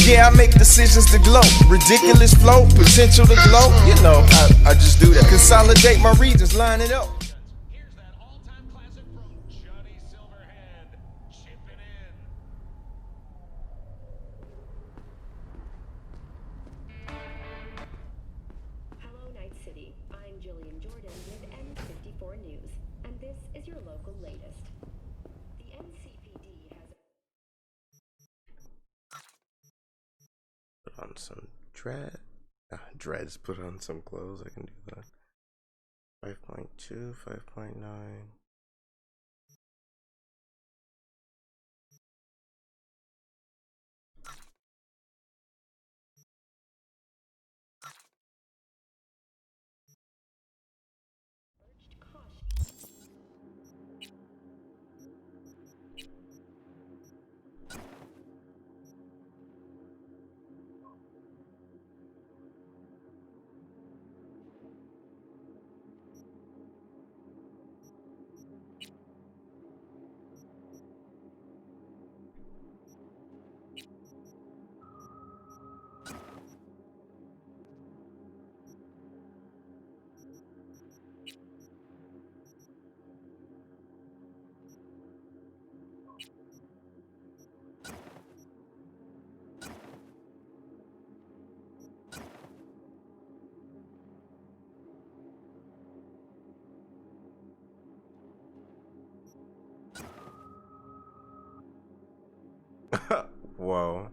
Yeah, I make decisions to glow. Ridiculous flow, potential to glow. You know, I just do that. Consolidate my regions, line it up. Here's that all-time classic from Johnny Silverhand, chipping in. Hello, Night City. I'm Jillian Jordan with N54 News, and this is your local latest. The NCPD has put on some dreads, put on some clothes. I can do that. 5.2, 5.9. urged caution. Whoa.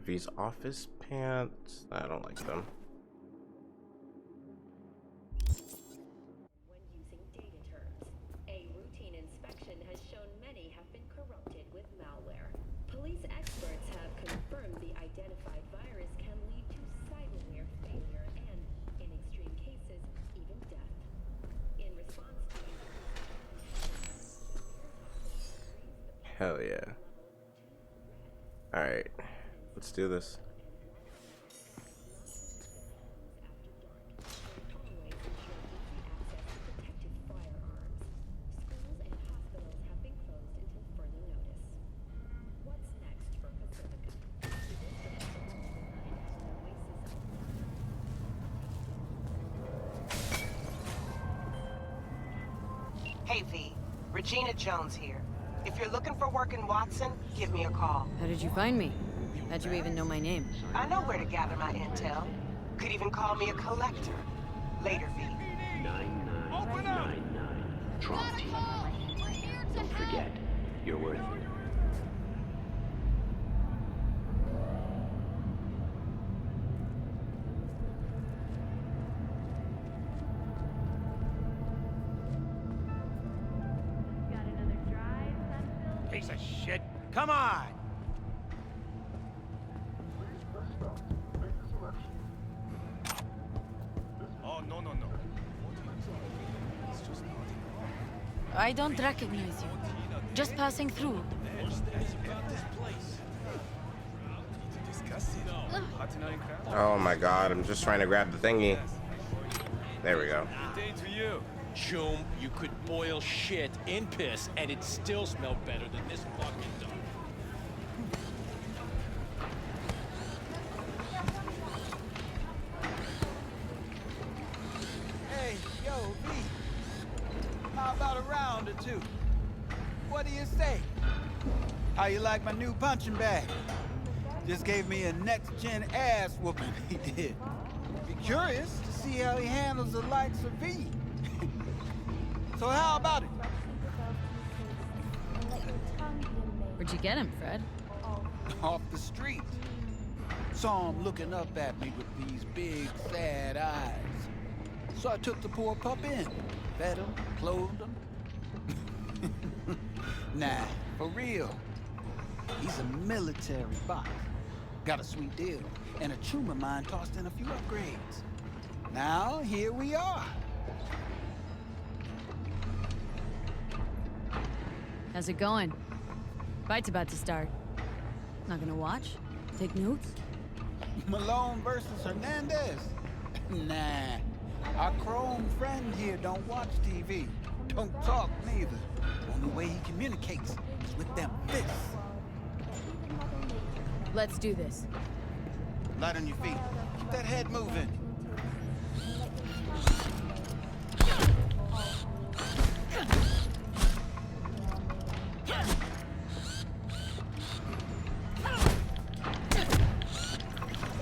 V's office pants. I don't like them. When using data terms, a routine inspection has shown many have been corrupted with malware. Police experts have confirmed the identified virus can lead to cyberware failure and, in extreme cases, even death. In response to Hell yeah. Alright. Let's do this. Hey V, Regina Jones here. If you're looking for work in Watson, give me a call. How did you find me? How'd you even know my name? I know where to gather my intel. Could even call me a collector. Later, V. 9999. Trump team. Don't forget, you're worth it. Piece of shit. Come on! Oh, no. I don't recognize you. Just passing through. Oh my god, I'm just trying to grab the thingy. There we go. Day to you. Choom, you could boil shit in piss and it still smell better than this fucking dog. Hey, yo, V. How about a round or two? What do you say? How you like my new punching bag? Just gave me a next-gen ass whooping, he did. Be curious to see how he handles the likes of V. So how about it? Where'd you get him, Fred? Off the street. Saw him looking up at me with these big, sad eyes. So I took the poor pup in. Fed him, clothed him. Nah, for real. He's a military boss. Got a sweet deal, and a chum of mine tossed in a few upgrades. Now, here we are. How's it going? Fight's about to start. Not gonna watch? Take notes? Malone versus Hernandez? Nah. Our chrome friend here don't watch TV. Don't talk neither. Only way he communicates is with them fists. Let's do this. Light on your feet. Keep that head moving.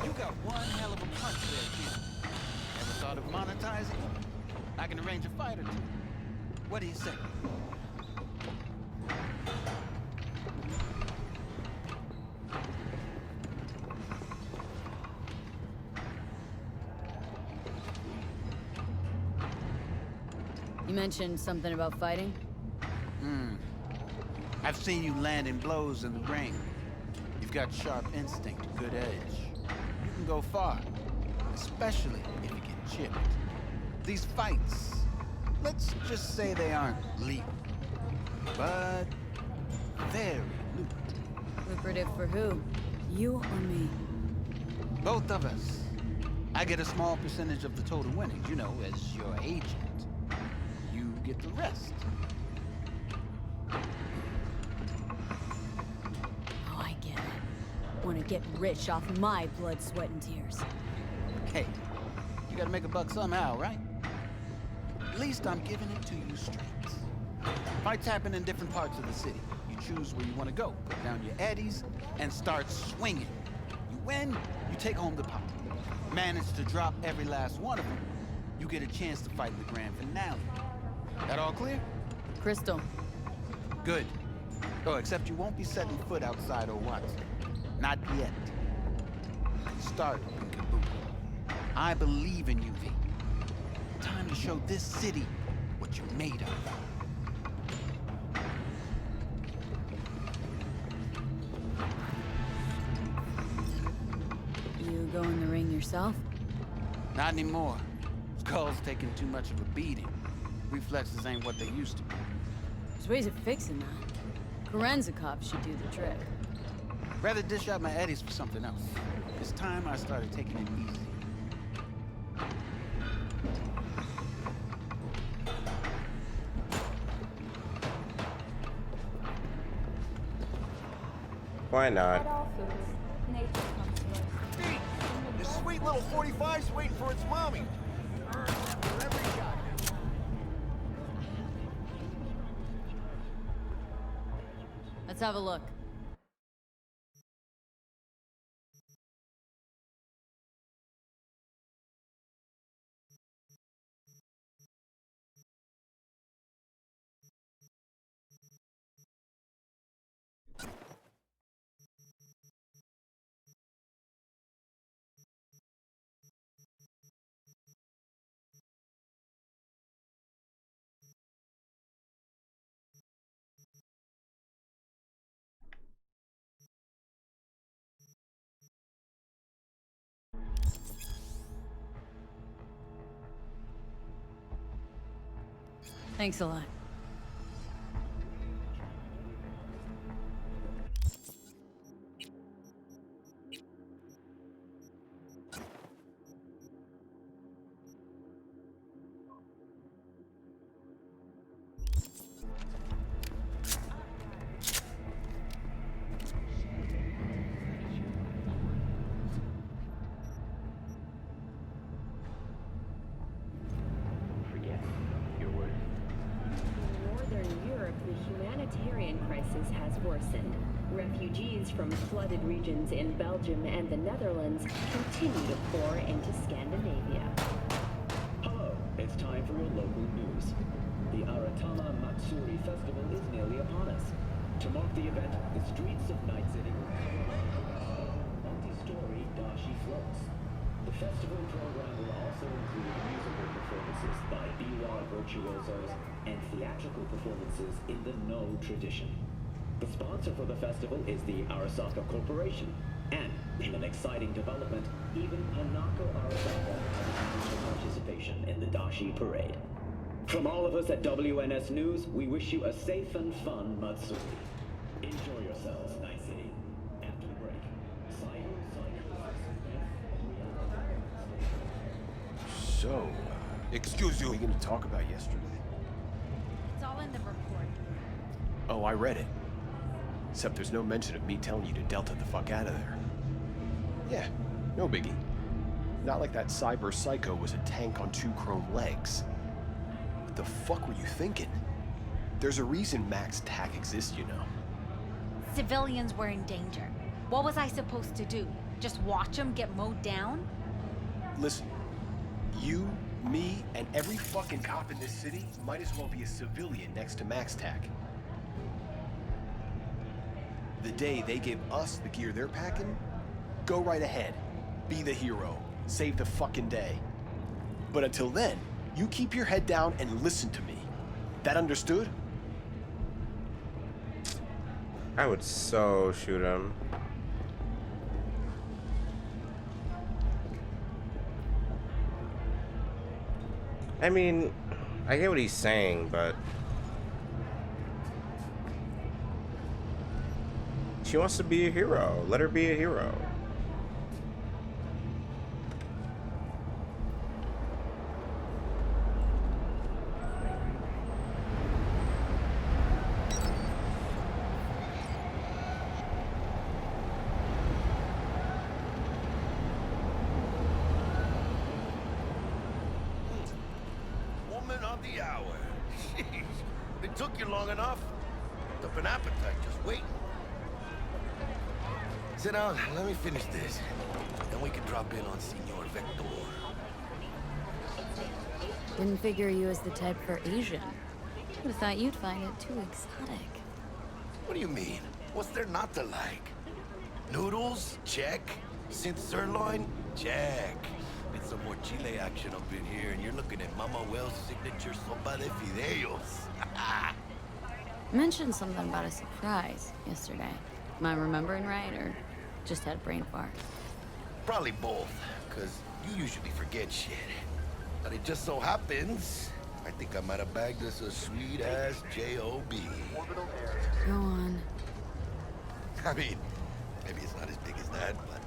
You got one hell of a punch there, kid. Ever thought of monetizing it? I can arrange a fight or two. What do you say? You mentioned something about fighting? I've seen you landing blows in the ring. You've got sharp instinct, good edge. You can go far, especially if you get chipped. These fights, let's just say they aren't lethal, but very lucrative. Lucrative for who? You or me? Both of us. I get a small percentage of the total winnings, you know, as your agent. You get the rest. Oh, I get it. Want to get rich off my blood, sweat, and tears. Hey, you gotta make a buck somehow, right? At least I'm giving it to you straight. Fights happen in different parts of the city. You choose where you want to go, put down your eddies, and start swinging. You win, you take home the pot. Manage to drop every last one of them, you get a chance to fight in the grand finale. That all clear? Crystal. Good. Oh, except you won't be setting foot outside or Watson. Not yet. Start in Kabuki. I believe in you, V. Time to show this city what you're made of. You go in the ring yourself? Not anymore. Skull's taking too much of a beating. Reflexes ain't what they used to be. There's ways of fixing that. Korenzikov should do the trick. Rather dish out my eddies for something else. It's time I started taking it easy. Why not? Hey, this sweet little 45's waiting for its mommy. Let's have a look. Thanks a lot. Forget your worth. In Northern Europe, the humanitarian crisis has worsened. Refugees from flooded regions in Belgium and the Netherlands continue to pour into Scandinavia. Hello, it's time for your local news. The Aratama Matsuri Festival is nearly upon us. To mark the event, the streets of Night City will cover multi-story dashi floats. The festival program will also include musical performances by biwa virtuosos and theatrical performances in the No tradition. The sponsor for the festival is the Arasaka Corporation, and in an exciting development, even Hanako Arasaka has participation in the Dashi Parade. From all of us at WNS News, we wish you a safe and fun Matsuri. Enjoy yourselves, Night City. After the break, So, Excuse you. what are we going to talk about yesterday? It's all in the report. Oh, I read it. Except there's no mention of me telling you to Delta the fuck out of there. Yeah, no biggie. Not like that cyber psycho was a tank on 2 chrome legs. What the fuck were you thinking? There's a reason Max TAC exists, you know. Civilians were in danger. What was I supposed to do? Just watch them get mowed down? Listen, you, me, and every fucking cop in this city might as well be a civilian next to Max TAC. The day they give us the gear they're packing, go right ahead. Be the hero. Save the fucking day. But until then, you keep your head down and listen to me. That understood? I would so shoot him. I mean, I get what he's saying, but she wants to be a hero. Let her be a hero. Woman of the hour. Jeez. It took you long enough. Built up an appetite just waiting. Sit down, let me finish this. Then we can drop in on Senor Vector. Didn't figure you as the type for Asian. Would have thought you'd find it too exotic. What do you mean? What's there not to like? Noodles? Check. Synth sirloin? Check. Get some more chile action up in here, and you're looking at Mama Wells' signature sopa de fideos. Mentioned something about a surprise yesterday. Am I remembering right, or just had a brain fart? Probably both, because you usually forget shit. But it just so happens, I think I might have bagged us a sweet-ass J.O.B. Go on. I mean, maybe it's not as big as that, but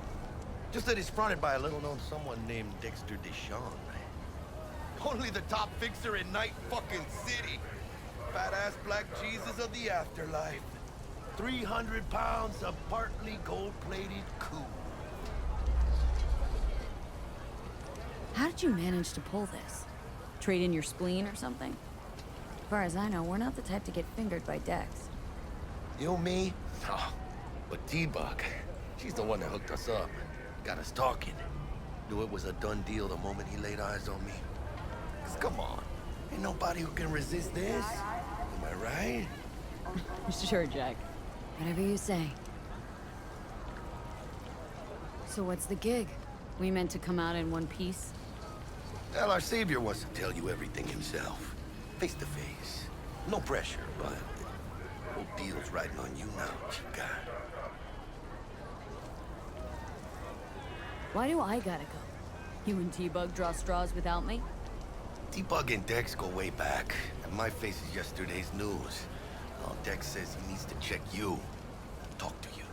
just that it's fronted by a little-known someone named Dexter Deshawn. Only the top fixer in Night fucking City. Fat-ass black Jesus of the afterlife. 300 pounds of partly gold-plated coup. How did you manage to pull this? Trade in your spleen or something? As far as I know, we're not the type to get fingered by Dex. You, me? Oh, but T-Bug, she's the one that hooked us up. Got us talking. Knew it was a done deal the moment he laid eyes on me. 'Cause come on, ain't nobody who can resist this. Am I right? Sure, Jack. Whatever you say. So what's the gig? We meant to come out in one piece? Well, our savior wants to tell you everything himself. Face to face. No pressure, but the whole deal's riding on you now, chica. Why do I gotta go? You and T-Bug draw straws without me? T-Bug and Dex go way back, and my face is yesterday's news. Now Dex says he needs to check you, talk to you.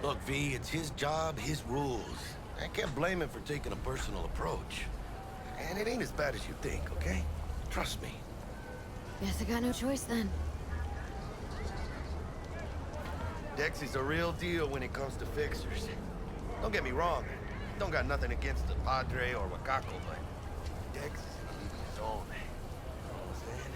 Look, V, it's his job, his rules. I can't blame him for taking a personal approach. And it ain't as bad as you think, okay? Trust me. Guess I got no choice then. Dex is a real deal when it comes to fixers. Don't get me wrong, don't got nothing against the Padre or Wakako, but Dex is in his own. You know what I'm saying?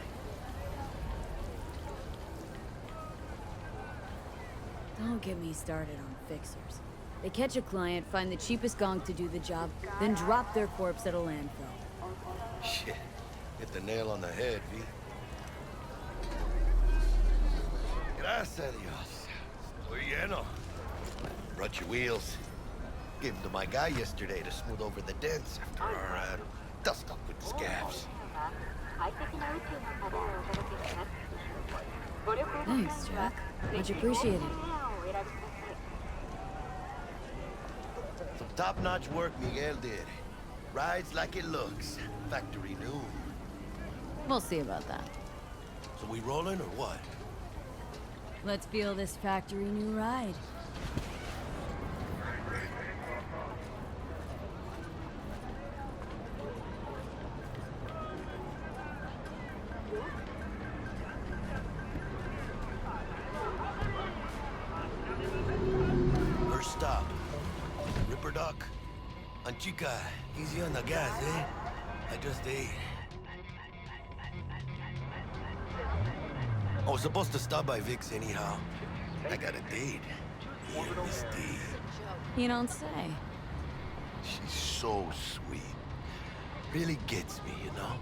Don't get me started on fixers. They catch a client, find the cheapest gong to do the job, then drop their corpse at a landfill. Shit. Hit the nail on the head, V. Gracias a Dios. Estoy lleno. Brought your wheels. Gave them to my guy yesterday to smooth over the dents after our dust up with the scabs. Thanks, Jack. Much appreciated. Some top-notch work Miguel did. Rides like it looks. Factory new. We'll see about that. So we rolling or what? Let's feel this factory new ride. First stop. Ripper Duck. Anchica, easy on the gas, eh? I just ate. I was supposed to stop by Vic's anyhow. I got a date. Yeah, Miss D. You don't say. She's so sweet. Really gets me, you know?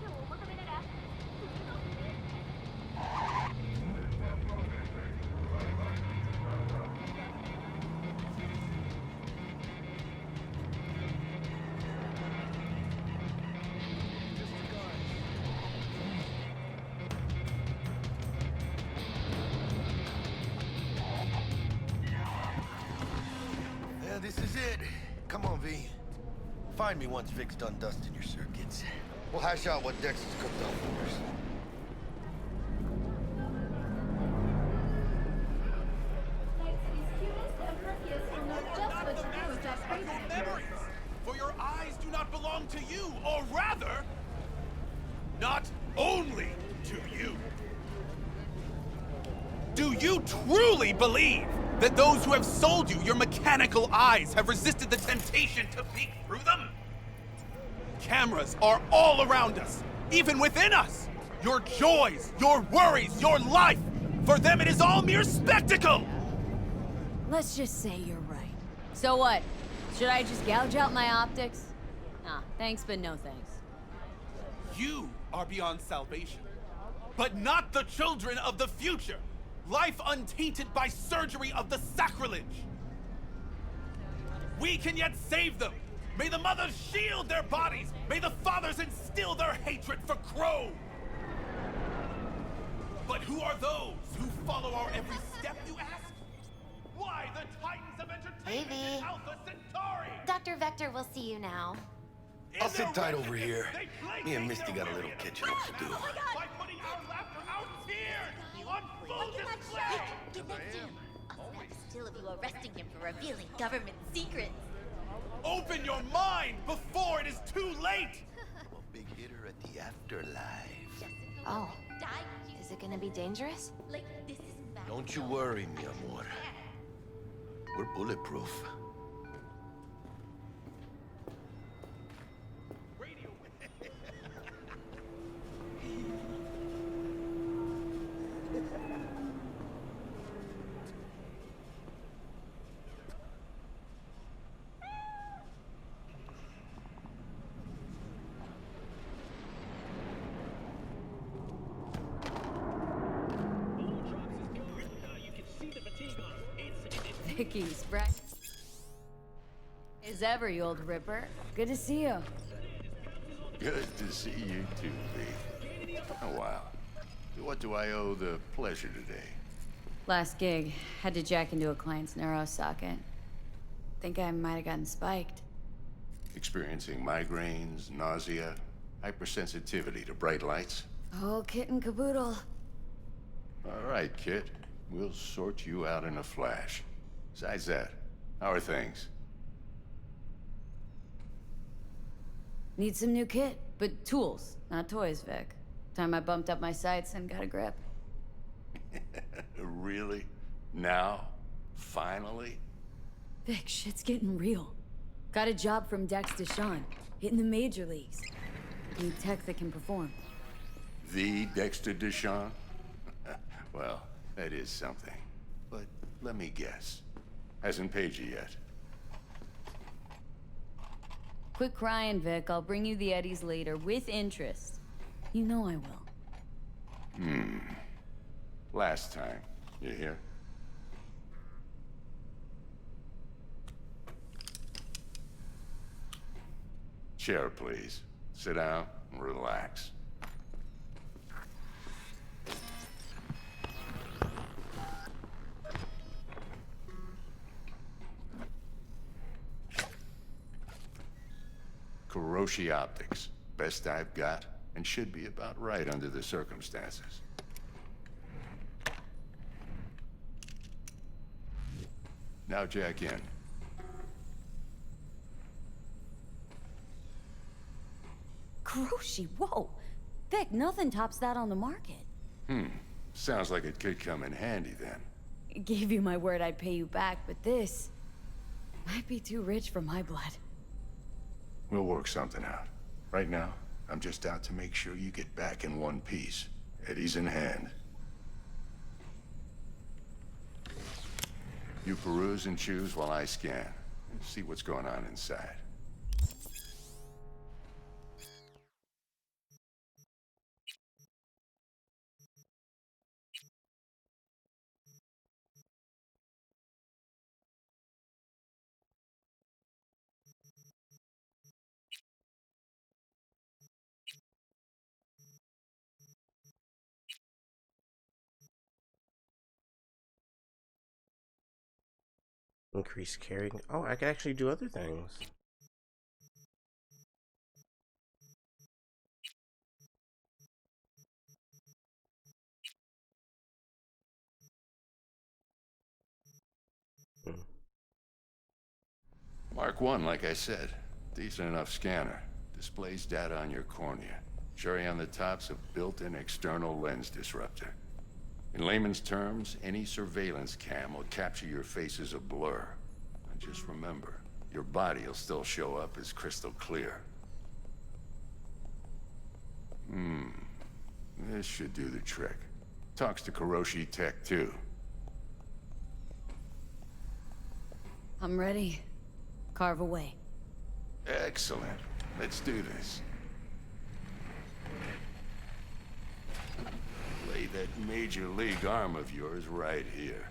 This is it. Come on, V. Find me once Vic's done dusting your circuits. We'll hash out what Dex has cooked up for us. Memories, for your eyes do not belong to you, or rather, not only to you. Do you truly believe that those who have sold you your mechanical eyes have resisted the temptation to peek through them? Cameras are all around us, even within us. Your joys, your worries, your life, for them it is all mere spectacle. Let's just say you're right. So what? Should I just gouge out my optics? Nah, thanks, but no thanks. You are beyond salvation, but not the children of the future. Life untainted by surgery of the sacrilege. We can yet save them. May the mothers shield their bodies. May the fathers instill their hatred for Crow. But who are those who follow our every step, you ask? Why the Titans of Entertainment and Alpha Centauri? Dr. Vector will see you now. I'll sit tight over here. Me and Misty got a little catching up to do. By putting our laughter, our tears on full display. Get next to him. I'll snap a still of you arresting him for revealing government secrets. Open your mind before it is too late. I'm a big hitter at the afterlife. Oh, is it gonna be dangerous? Don't you worry, mi amor. We're bulletproof. Vicky's right. As ever, you old ripper. Good to see you. Good to see you too, V. Oh, wow. To what do I owe the pleasure today? Last gig, had to jack into a client's neuro socket. Think I might have gotten spiked. Experiencing migraines, nausea, hypersensitivity to bright lights? Oh, kit and caboodle. All right, Kit. We'll sort you out in a flash. Besides that, how are things? Need some new kit, but tools, not toys, Vic. Time I bumped up my sights and got a grip. Really? Now? Finally? Vic, shit's getting real. Got a job from Dex Deshawn, hitting the major leagues. Need tech that can perform. The Dexter Deshawn? Well, that is something. But let me guess. Hasn't paid you yet. Quit crying, Vic. I'll bring you the eddies later, with interest. You know I will. Last time. You hear? Chair, please. Sit down and relax. Kuroshi Optics. Best I've got, and should be about right under the circumstances. Now jack in. Kuroshi, whoa! Vic, nothing tops that on the market. Sounds like it could come in handy then. Gave you my word I'd pay you back, but this might be too rich for my blood. We'll work something out. Right now, I'm just out to make sure you get back in one piece. Eddie's in hand. You peruse and choose while I scan. See what's going on inside. Increase carrying. Oh, I can actually do other things. Mark 1, like I said. Decent enough scanner. Displays data on your cornea. Cherry on the top's a built-in external lens disruptor. In layman's terms, any surveillance cam will capture your face as a blur. And just remember, your body will still show up as crystal clear. This should do the trick. Talks to Kuroshi Tech, too. I'm ready. Carve away. Excellent. Let's do this. Lay that major league arm of yours right here.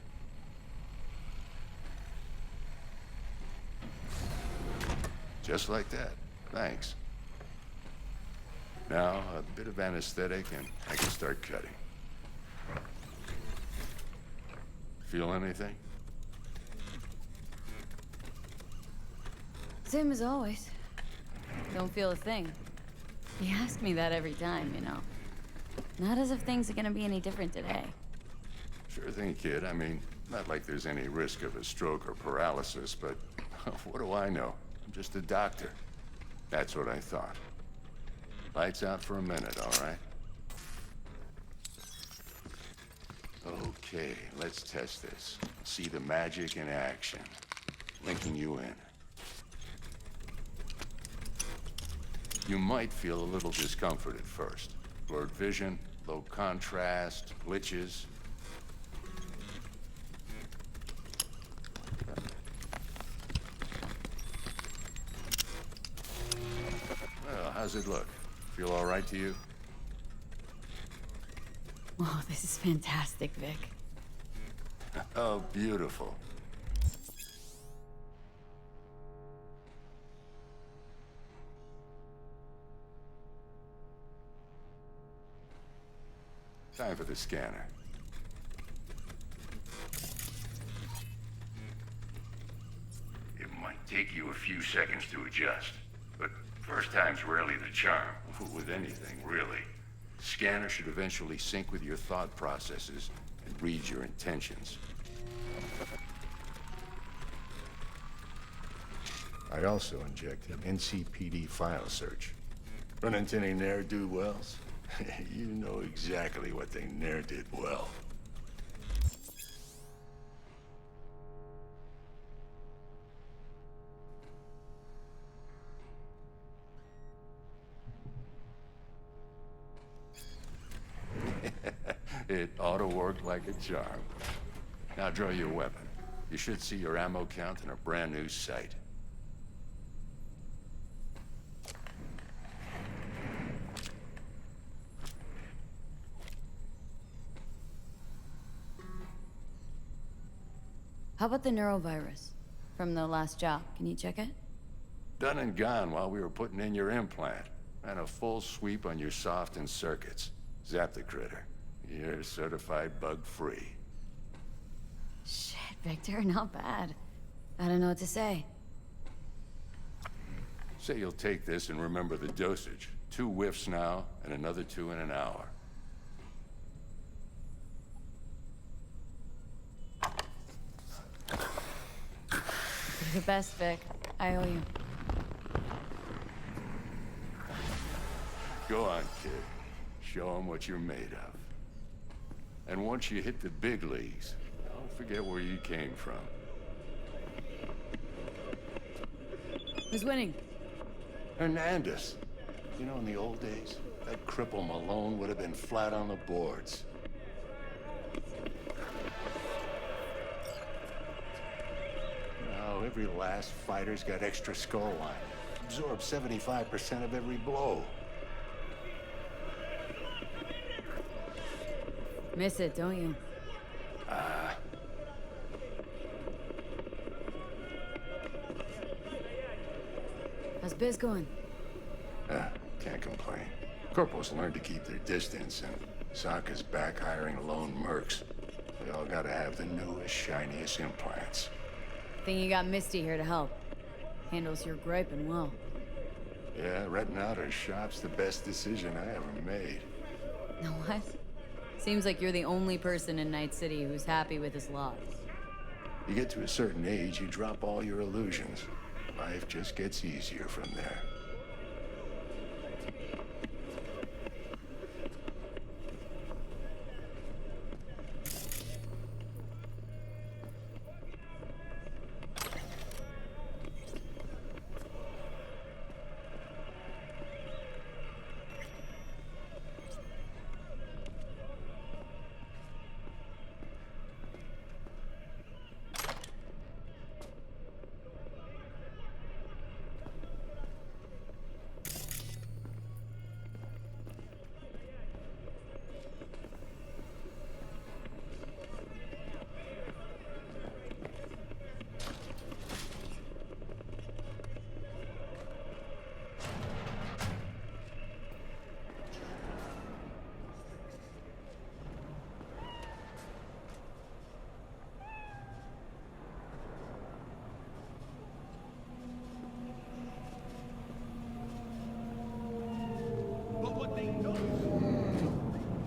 Just like that. Thanks. Now, a bit of anesthetic and I can start cutting. Feel anything? Same as always. Don't feel a thing. You ask me that every time, you know. Not as if things are gonna be any different today. Sure thing, kid. I mean, not like there's any risk of a stroke or paralysis, but what do I know? I'm just a doctor. That's what I thought. Lights out for a minute, all right? Okay, let's test this. See the magic in action. Linking you in. You might feel a little discomfort at first. Blurred vision, low contrast, glitches. Well, how's it look? Feel all right to you? Oh, this is fantastic, Vic. Oh, beautiful. Time for the scanner. It might take you a few seconds to adjust, but first time's rarely the charm. With anything, really. Scanner should eventually sync with your thought processes and read your intentions. I also injected an NCPD file search. Run into any ne'er-do-wells? You know exactly what they ne'er did well. It ought to work like a charm. Now draw your weapon. You should see your ammo count in a brand new sight. How about the neurovirus from the last job? Can you check it? Done and gone while we were putting in your implant. And a full sweep on your soft and circuits. Zap the critter. You're certified bug-free. Shit, Victor, not bad. I don't know what to say. Say you'll take this and remember the dosage. 2 whiffs now, and another 2 in an hour. You're the best, Vic. I owe you. Go on, kid. Show 'em what you're made of. And once you hit the big leagues, don't forget where you came from. Who's winning? Hernandez. You know, in the old days, that cripple Malone would have been flat on the boards. Now, every last fighter's got extra skull line. Absorbs 75% of every blow. Miss it, don't you? How's biz going? Can't complain. Corporals learn to keep their distance, and Sokka's back hiring lone mercs. They all gotta have the newest, shiniest implants. Think you got Misty here to help. Handles your griping well. Yeah, renting out her shop's the best decision I ever made. Know what? Seems like you're the only person in Night City who's happy with his lot. You get to a certain age, you drop all your illusions. Life just gets easier from there.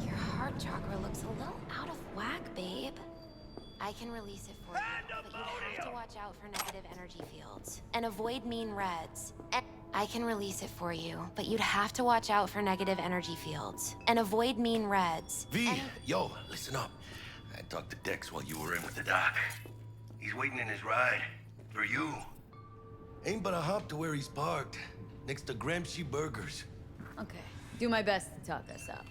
Your heart chakra looks a little out of whack, babe. I can release it for you, but you'd have to watch out for negative energy fields and avoid mean reds. I can release it for you, but you'd have to watch out for negative energy fields and avoid mean reds. V, yo, listen up. I talked to Dex while you were in with the doc. He's waiting in his ride. For you. Ain't but a hop to where he's parked. Next to Gramsci Burgers. Okay. Do my best to talk us up.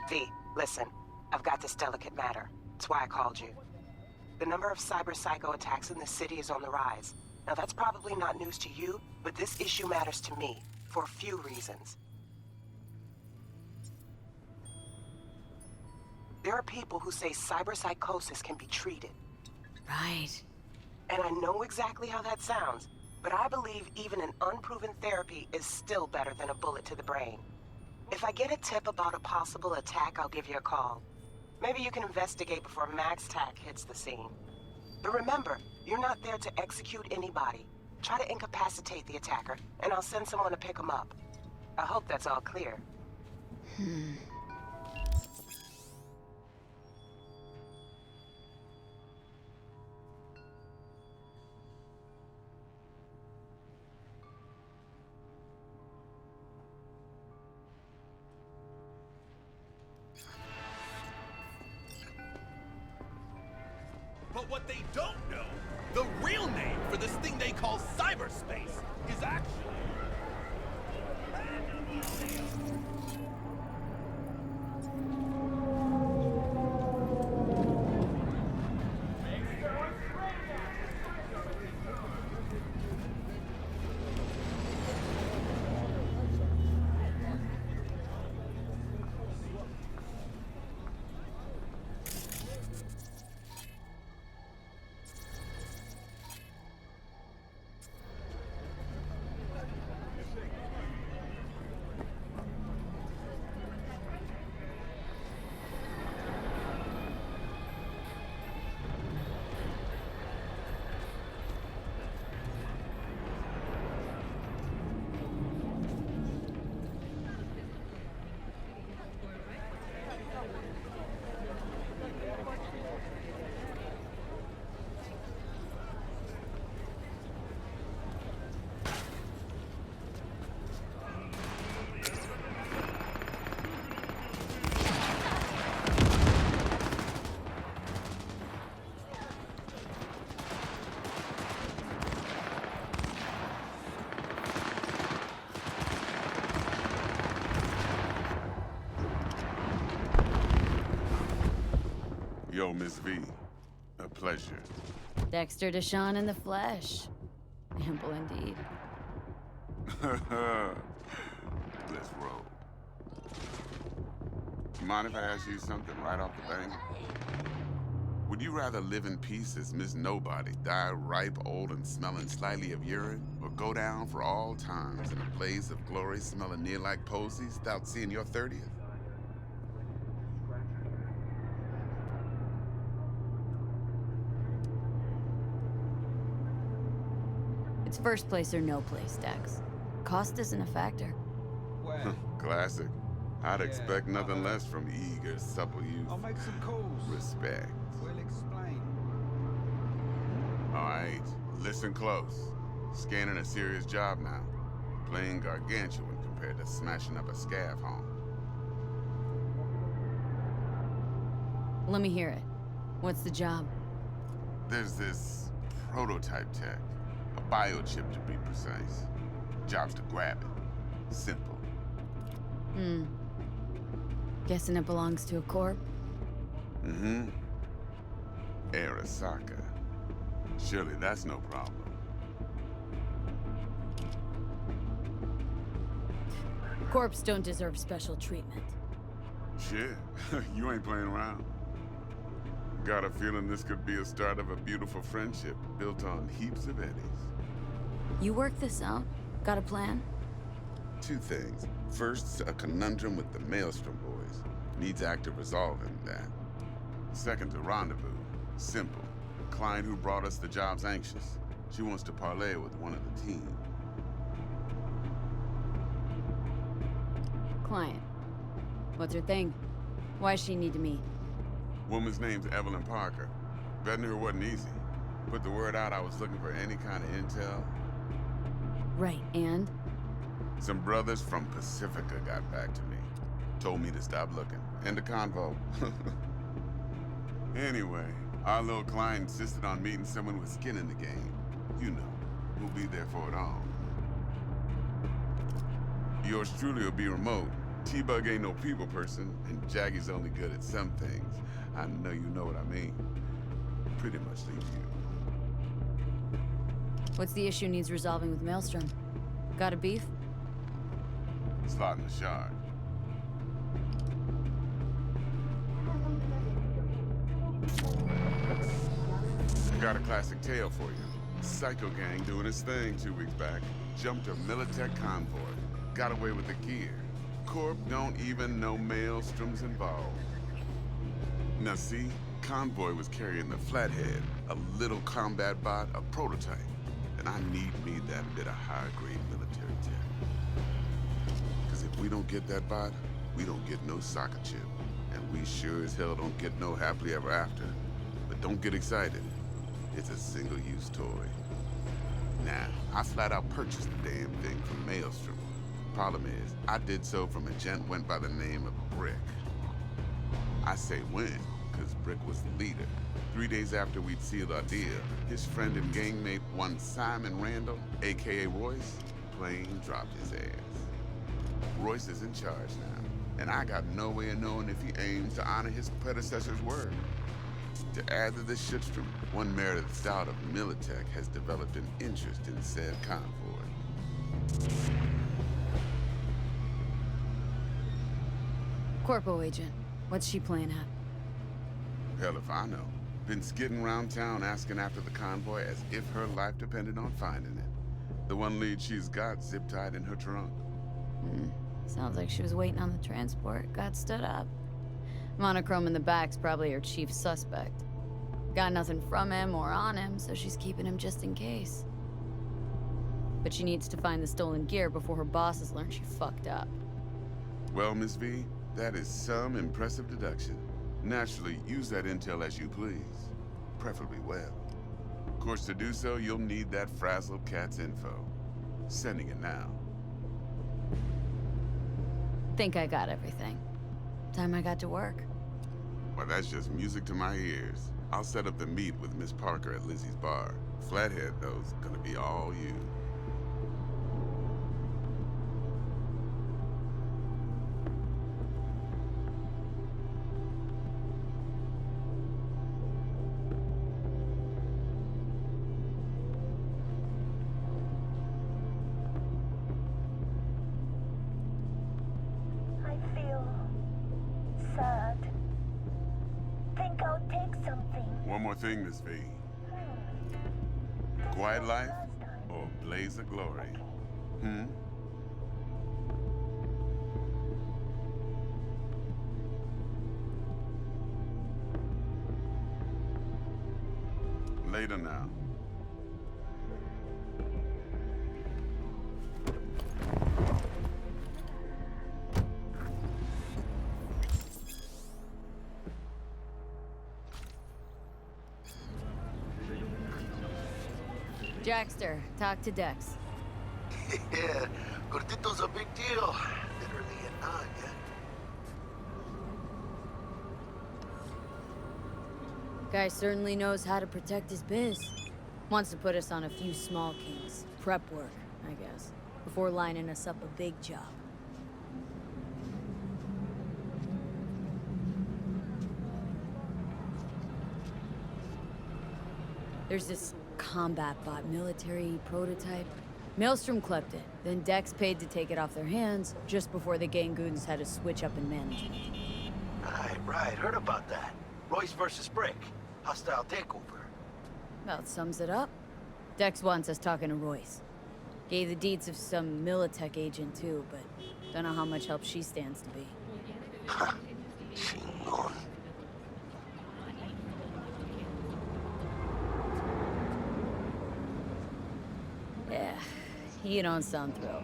V, listen. I've got this delicate matter. That's why I called you. The number of cyber psycho attacks in the city is on the rise. Now that's probably not news to you, but this issue matters to me for a few reasons. There are people who say cyberpsychosis can be treated. Right. And I know exactly how that sounds, but I believe even an unproven therapy is still better than a bullet to the brain. If I get a tip about a possible attack, I'll give you a call. Maybe you can investigate before Max Tack hits the scene. But remember, you're not there to execute anybody. Try to incapacitate the attacker, and I'll send someone to pick him up. I hope that's all clear. But what they don't know, the real name for this thing they call cyberspace is actually... Yo, Miss V. A pleasure. Dexter Deshawn in the flesh. Ample indeed. Let's roll. Mind if I ask you something right off the bat? Would you rather live in peace as Miss Nobody, die ripe, old, and smelling slightly of urine, or go down for all times in a blaze of glory smelling near like posies without seeing your 30th? It's first place or no place, Dex. Cost isn't a factor. Classic. I'd expect nothing less from eager, supple youth. I'll make some calls. Respect. We'll explain. All right, listen close. Scanning a serious job now. Playing gargantuan compared to smashing up a scav home. Let me hear it. What's the job? There's this prototype tech. A biochip to be precise. Job's to grab it. Simple. Guessing it belongs to a corp? Mm-hmm. Arasaka. Surely that's no problem. Corps don't deserve special treatment. Shit, you ain't playing around. Got a feeling this could be a start of a beautiful friendship built on heaps of eddies. You work this out? Got a plan? Two things. First, a conundrum with the Maelstrom boys. Needs active resolving that. Second, a rendezvous. Simple. Client who brought us the job's anxious. She wants to parlay with one of the team. Client. What's her thing? Why does she need to meet? Woman's name's Evelyn Parker. Vetting her wasn't easy. Put the word out I was looking for any kind of intel. Right, and? Some brothers from Pacifica got back to me. Told me to stop looking. End of convo. Anyway, our little client insisted on meeting someone with skin in the game. You know, who'll be there for it all. Yours truly will be remote. T-Bug ain't no people person, and Jaggy's only good at some things. I know you know what I mean. Pretty much leave you. What's the issue needs resolving with Maelstrom? Got a beef? Slotting the shard. Got a classic tale for you. Psycho gang doing his thing 2 weeks back. Jumped a Militech convoy. Got away with the gear. Corp don't even know Maelstrom's involved. Now see, convoy was carrying the Flathead, a little combat bot, a prototype. And I need me that bit of high-grade military tech. Because if we don't get that bot, we don't get no soccer chip. And we sure as hell don't get no happily ever after. But don't get excited. It's a single-use toy. Now, I flat out purchased the damn thing from Maelstrom. Problem is, I did so from a gent went by the name of Brick. I say when, because Brick was the leader. 3 days after we'd sealed our deal, his friend and gangmate, one Simon Randall, a.k.a. Royce, plain dropped his ass. Royce is in charge now, and I got no way of knowing if he aims to honor his predecessor's word. To add to this shitstorm, one Meredith Stout of Militech has developed an interest in said convoy. Corpo agent, what's she playing at? Hell if I know. Been skidding around town asking after the convoy as if her life depended on finding it. The one lead she's got zip-tied in her trunk. Sounds like she was waiting on the transport, got stood up. Monochrome in the back's probably her chief suspect. Got nothing from him or on him, so she's keeping him just in case. But she needs to find the stolen gear before her bosses learn she fucked up. Well, Miss V, that is some impressive deduction. Naturally, use that intel as you please. Preferably well. Of course, to do so, you'll need that frazzled cat's info. Sending it now. Think I got everything. Time I got to work. Well, that's just music to my ears. I'll set up the meet with Miss Parker at Lizzie's bar. Flathead, though's gonna be all you. I feel sad. Think I'll take something. One more thing, Miss V. Quiet life or blaze of glory? Later now. Jackster, talk to Dex. Yeah, Gordito's a big deal. Literally and not, yeah. Guy certainly knows how to protect his biz. Wants to put us on a few small kings. Prep work, I guess. Before lining us up a big job. There's this combat bot military prototype. Maelstrom clept it, then Dex paid to take it off their hands just before the Gangoons had to switch up in management. Right, heard about that. Royce versus Brick. Hostile takeover. About sums it up. Dex wants us talking to Royce. Gave the deeds of some Militech agent too, but don't know how much help she stands to be. Chingón. Yeah, you don't sound thrilled.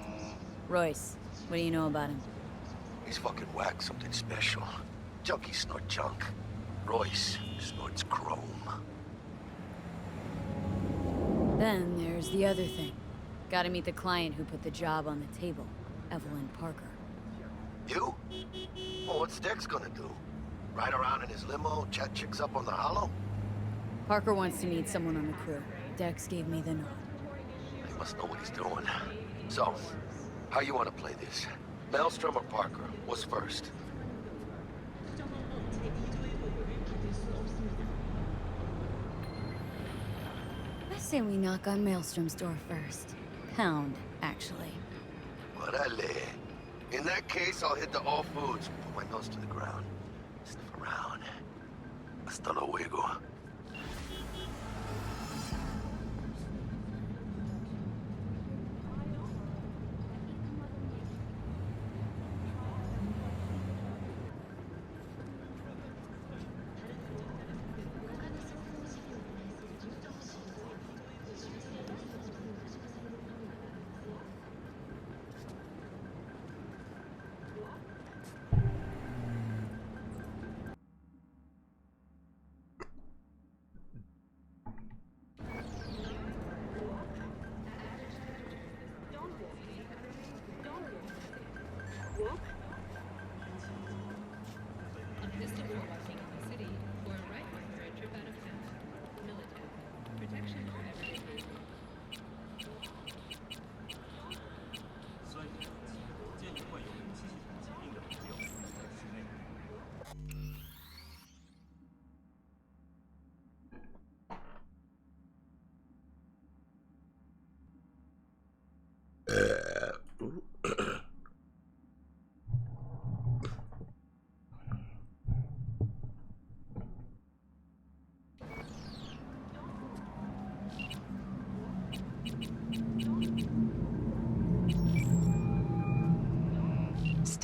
Royce, what do you know about him? He's fucking whack, something special. Junkies snort junk. Royce snorts chrome. Then there's the other thing. Gotta meet the client who put the job on the table, Evelyn Parker. You? Well, what's Dex gonna do? Ride around in his limo, chat chicks up on the hollow? Parker wants to meet someone on the crew. Dex gave me the nod. He must know what he's doing. So, how you want to play this? Maelstrom or Parker? What's first? I say we knock on Maelstrom's door first. Pound, actually. Orale. In that case, I'll hit the all foods, put my nose to the ground, sniff around. Hasta luego.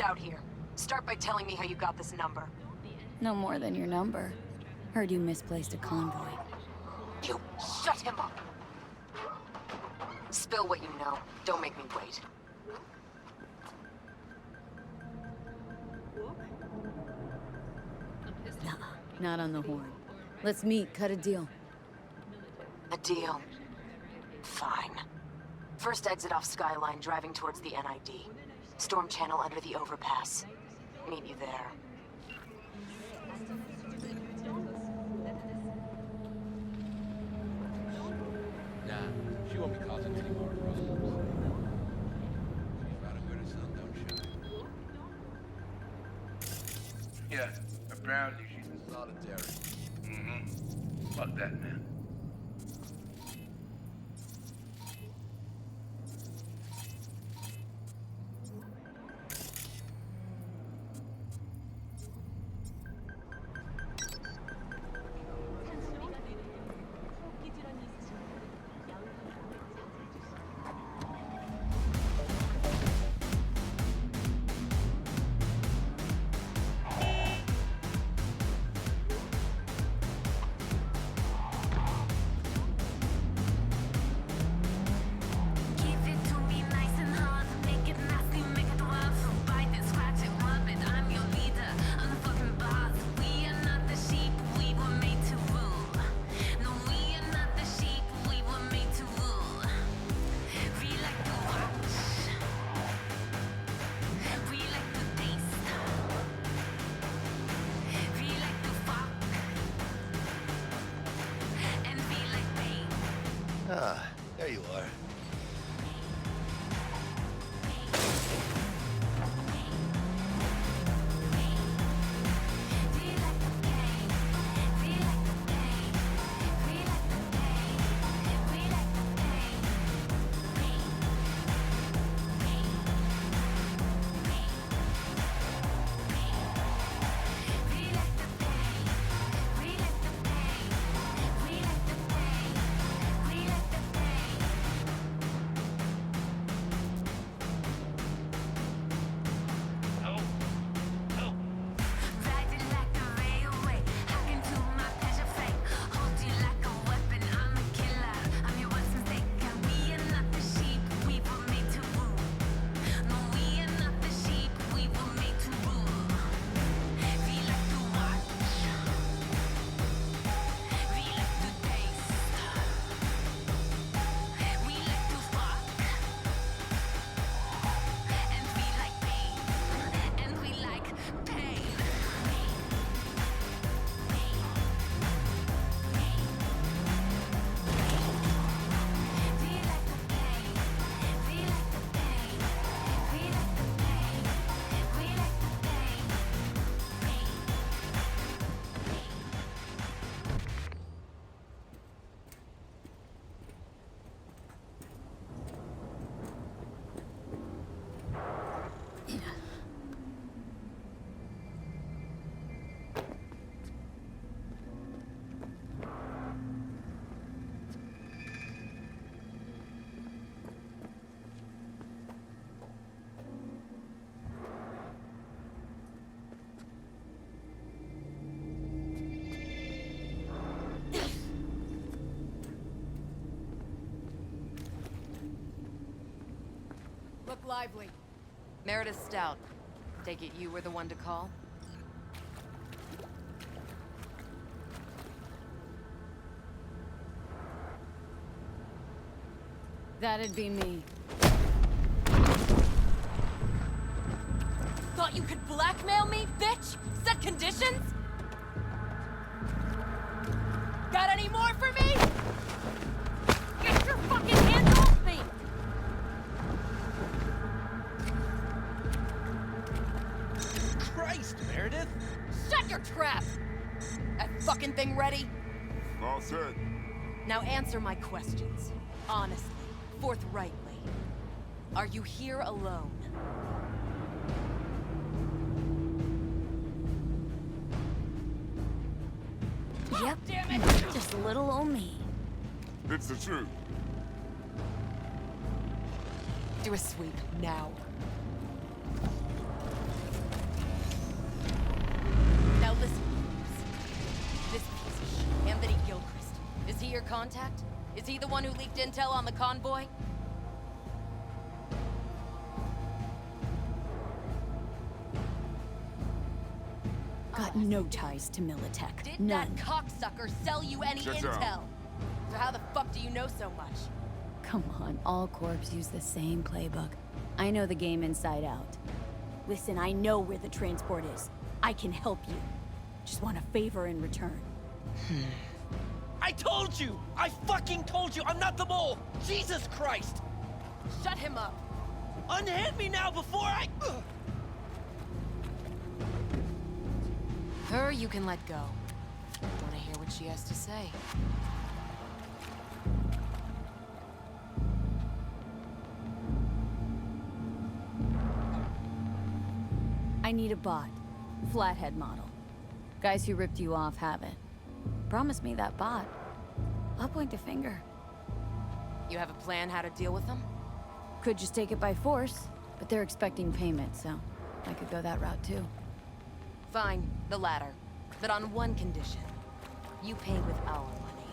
out here. Start by telling me how you got this number. No more than your number. Heard you misplaced a convoy. You shut him up! Spill what you know. Don't make me wait. Nah, not on the horn. Let's meet, cut a deal. A deal. Fine. First exit off Skyline, driving towards the NID. Storm channel under the overpass. Meet you there. Nah, she won't be causing any more problems. She's rather good at sun, don't she? Yeah, apparently she's in solitary. Mm-hmm. Fuck that, man. Ah, there you are. Look lively. Meredith Stout. Take it you were the one to call? That'd be me. Thought you could blackmail me, bitch? Set conditions? Got any more for me? Get your fucking hands off me! Christ, Meredith! Shut your trap! That fucking thing ready? All set. Now answer my questions. Honestly, forthrightly. Are you here alone? Yep. Damn it! Just little old me. It's the truth. Do a sweep, now. contact? Is he the one who leaked intel on the convoy? Got no ties to Militech. Did None. that cocksucker sell you any Shut intel? down. So how the fuck do you know so much? Come on, all corps use the same playbook. I know the game inside out. Listen, I know where the transport is. I can help you. Just want a favor in return. I told you! I fucking told you! I'm not the mole! Jesus Christ! Shut him up! Unhand me now before I... Her you can let go. Wanna hear what she has to say? I need a bot. Flathead model. Guys who ripped you off have it. Promise me that bot. I'll point a finger. You have a plan how to deal with them? Could just take it by force, but they're expecting payment, so I could go that route too. Fine, the latter. But on one condition. You pay with our money.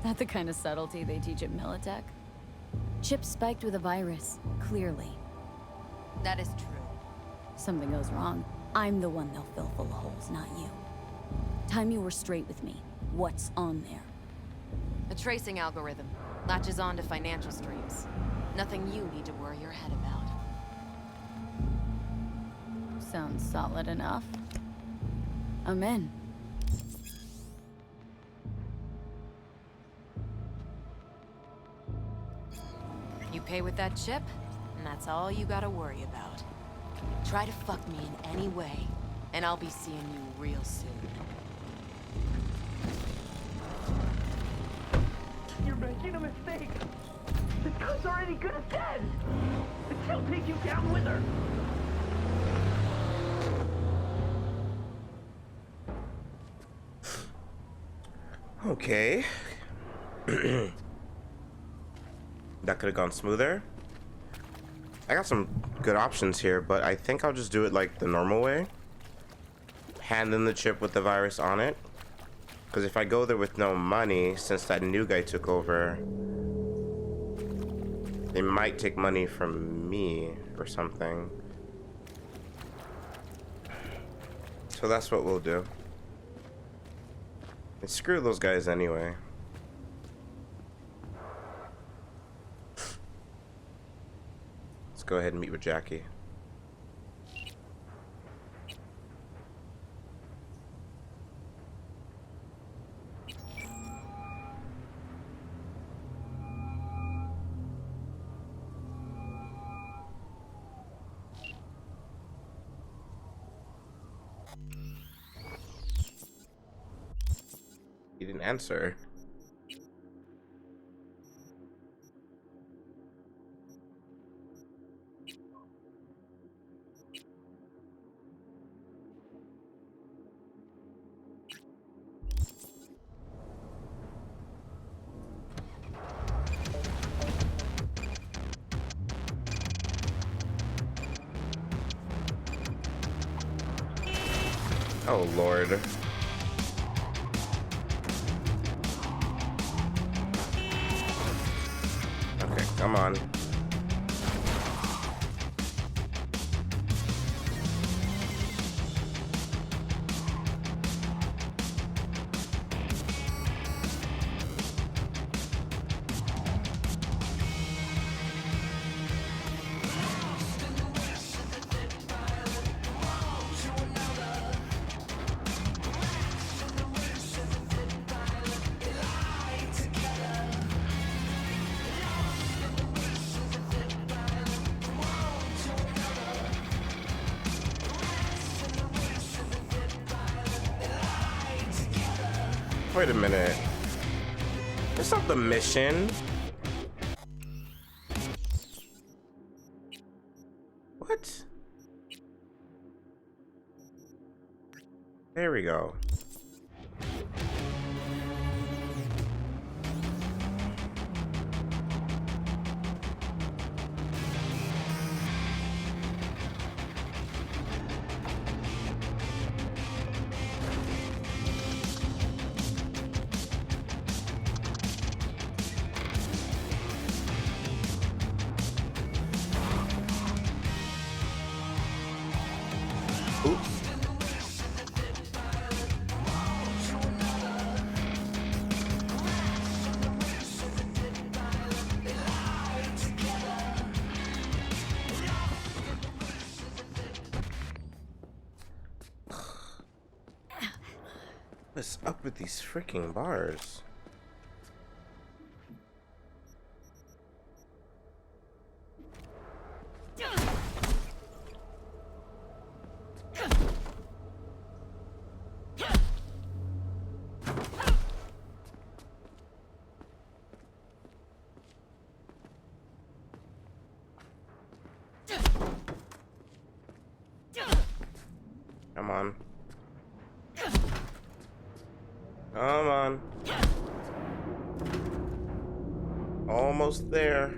Not the kind of subtlety they teach at Militech. Chip spiked with a virus, clearly. That is true. Something goes wrong, I'm the one they'll fill full of holes, not you. Time you were straight with me. What's on there? A tracing algorithm. Latches on to financial streams. Nothing you need to worry your head about. Sounds solid enough. I'm in. You pay with that chip, and that's all you gotta worry about. Try to fuck me in any way, and I'll be seeing you real soon. You're making a mistake! The gun's already good as dead! She'll take you down with her! Okay. That could have gone smoother. I got some good options here, but I think I'll just do it like the normal way. Hand in the chip with the virus on it. Because if I go there with no money, since that new guy took over, they might take money from me or something. So that's what we'll do. And screw those guys anyway. Let's go ahead and meet with Jackie. He didn't answer. Oh, Lord. Okay, come on. Wait a minute. That's not the mission. What? There we go. What's up with these freaking bars? Come on. Come on. Almost there.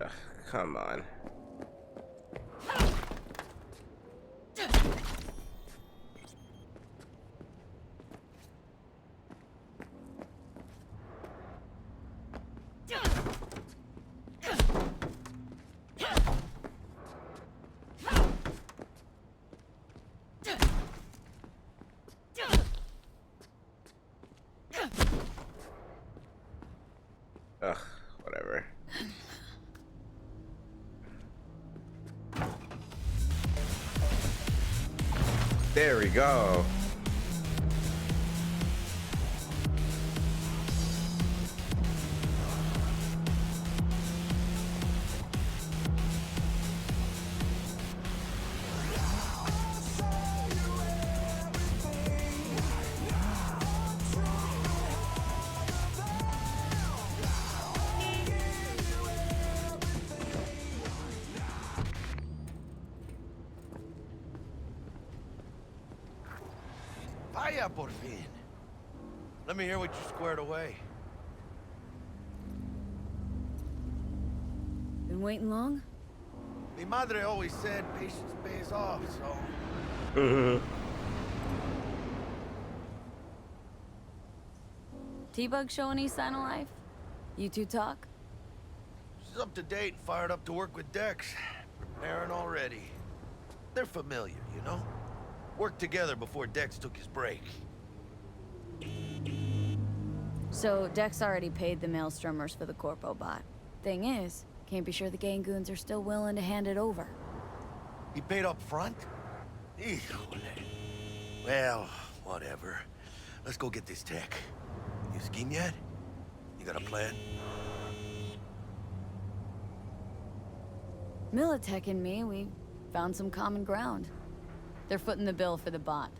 Ugh, come on. Ugh, whatever. There we go. Vaya por fin. Let me hear what you squared away. Been waiting long? Mi madre always said patience pays off, so... T-Bug show any sign of life? You two talk? She's up to date, fired up to work with Dex. Preparing already. They're familiar, you know? Worked together before Dex took his break. So Dex already paid the Maelstromers for the Corpo bot. Thing is, can't be sure the Gangoons are still willing to hand it over. He paid up front? Híjole. Well, whatever. Let's go get this tech. You scheme yet? You got a plan? Militech and me, we found some common ground. They're footing the bill for the bot.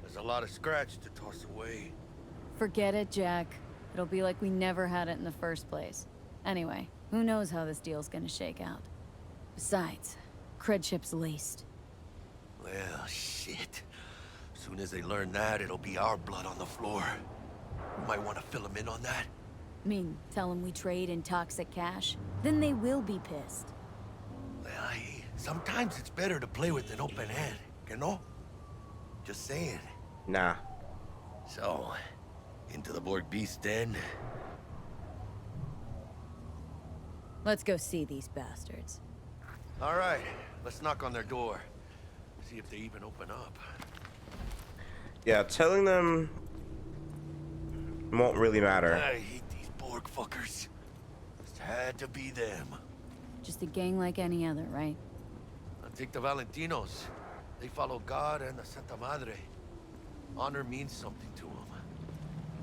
There's a lot of scratch to toss away. Forget it, Jack. It'll be like we never had it in the first place. Anyway, who knows how this deal's gonna shake out. Besides, cred chip's laced. Well, shit. Soon as they learn that, it'll be our blood on the floor. You might want to fill them in on that. Mean, tell them we trade in toxic cash? Then they will be pissed. Well, sometimes it's better to play with an open hand, you know? Just saying. Nah. So, into the Borg Beast den? Let's go see these bastards. All right, let's knock on their door. See if they even open up. Yeah, telling them won't really matter. I hate these Borg fuckers. Just had to be them. Just a gang like any other, right? I'll take the Valentinos. They follow God and the Santa Madre. Honor means something to them.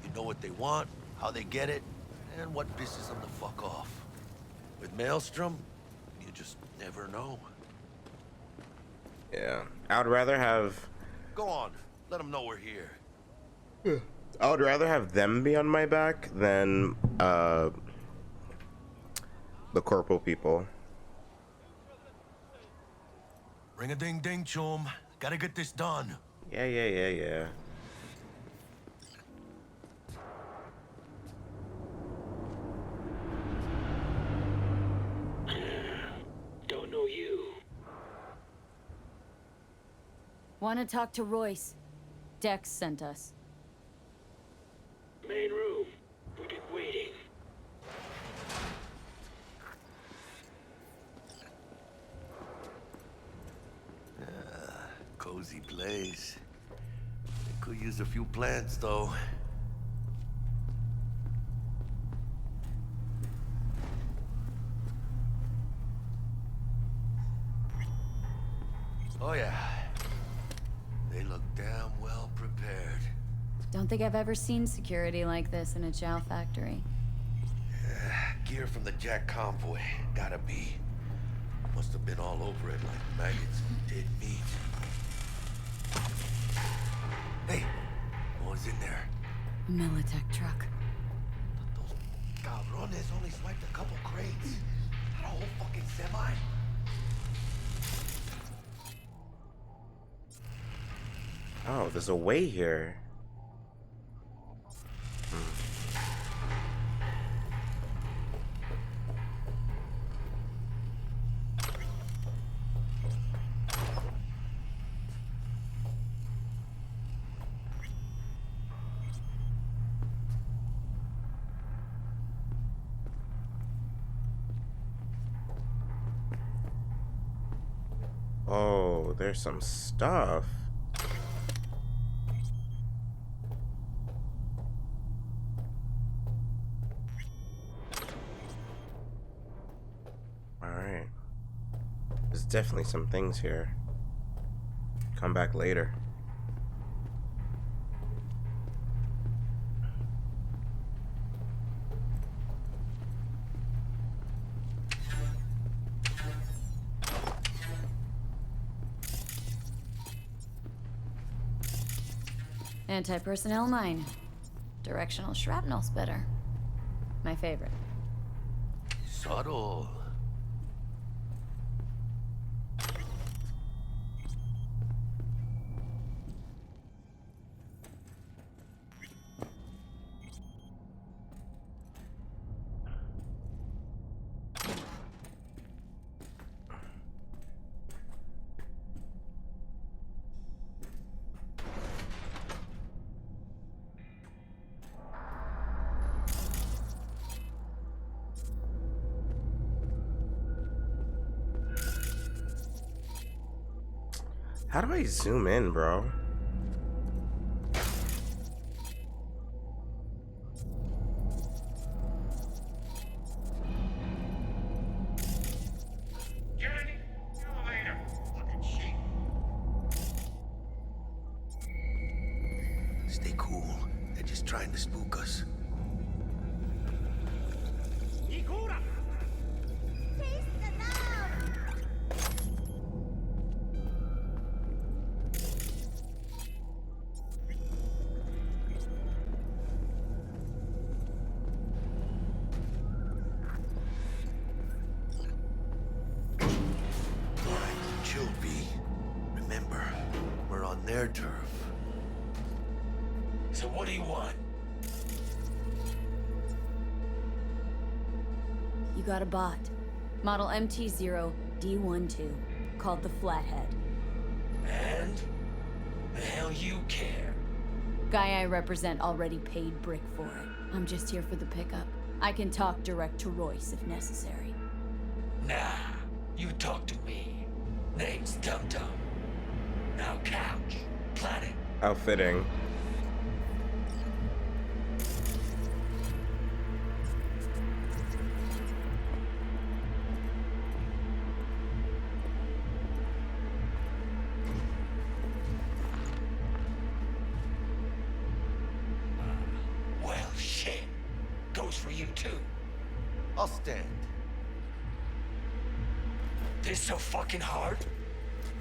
You know what they want, how they get it, and what pisses them the fuck off. With Maelstrom, you just never know. Yeah, I would rather have... Go on, let them know we're here. I would rather have them be on my back than the corporal people. Ring a ding ding, chum. Gotta get this done. Yeah. Don't know you. Want to talk to Royce. Dex sent us. Main room. We've been waiting. Cozy place. Could use a few plants, though. Oh, yeah. They look damn well prepared. Don't think I've ever seen security like this in a chow factory. Gear from the Jack convoy. Gotta be. Must have been all over it like maggots in dead meat. Hey, what was in there? A Militech truck. Cabrones only swiped a couple crates. Not a whole fucking semi. Oh, there's a way here. Oh, there's some stuff. Alright. There's definitely some things here. Come back later. Anti-personnel mine. Directional shrapnel spitter. My favorite. Subtle. How do I zoom in, bro? Stay cool. They're just trying to spook us. Chill, V. Remember, we're on their turf. So what do you want? You got a bot. Model MT0D12, called the Flathead. And? The hell you care? Guy I represent already paid Brick for it. I'm just here for the pickup. I can talk direct to Royce if necessary. Nah, you talk to me. Name's Dum Dum. Now couch, planet. How fitting. Well, shit. Goes for you too. I'll stand. This so fucking hard?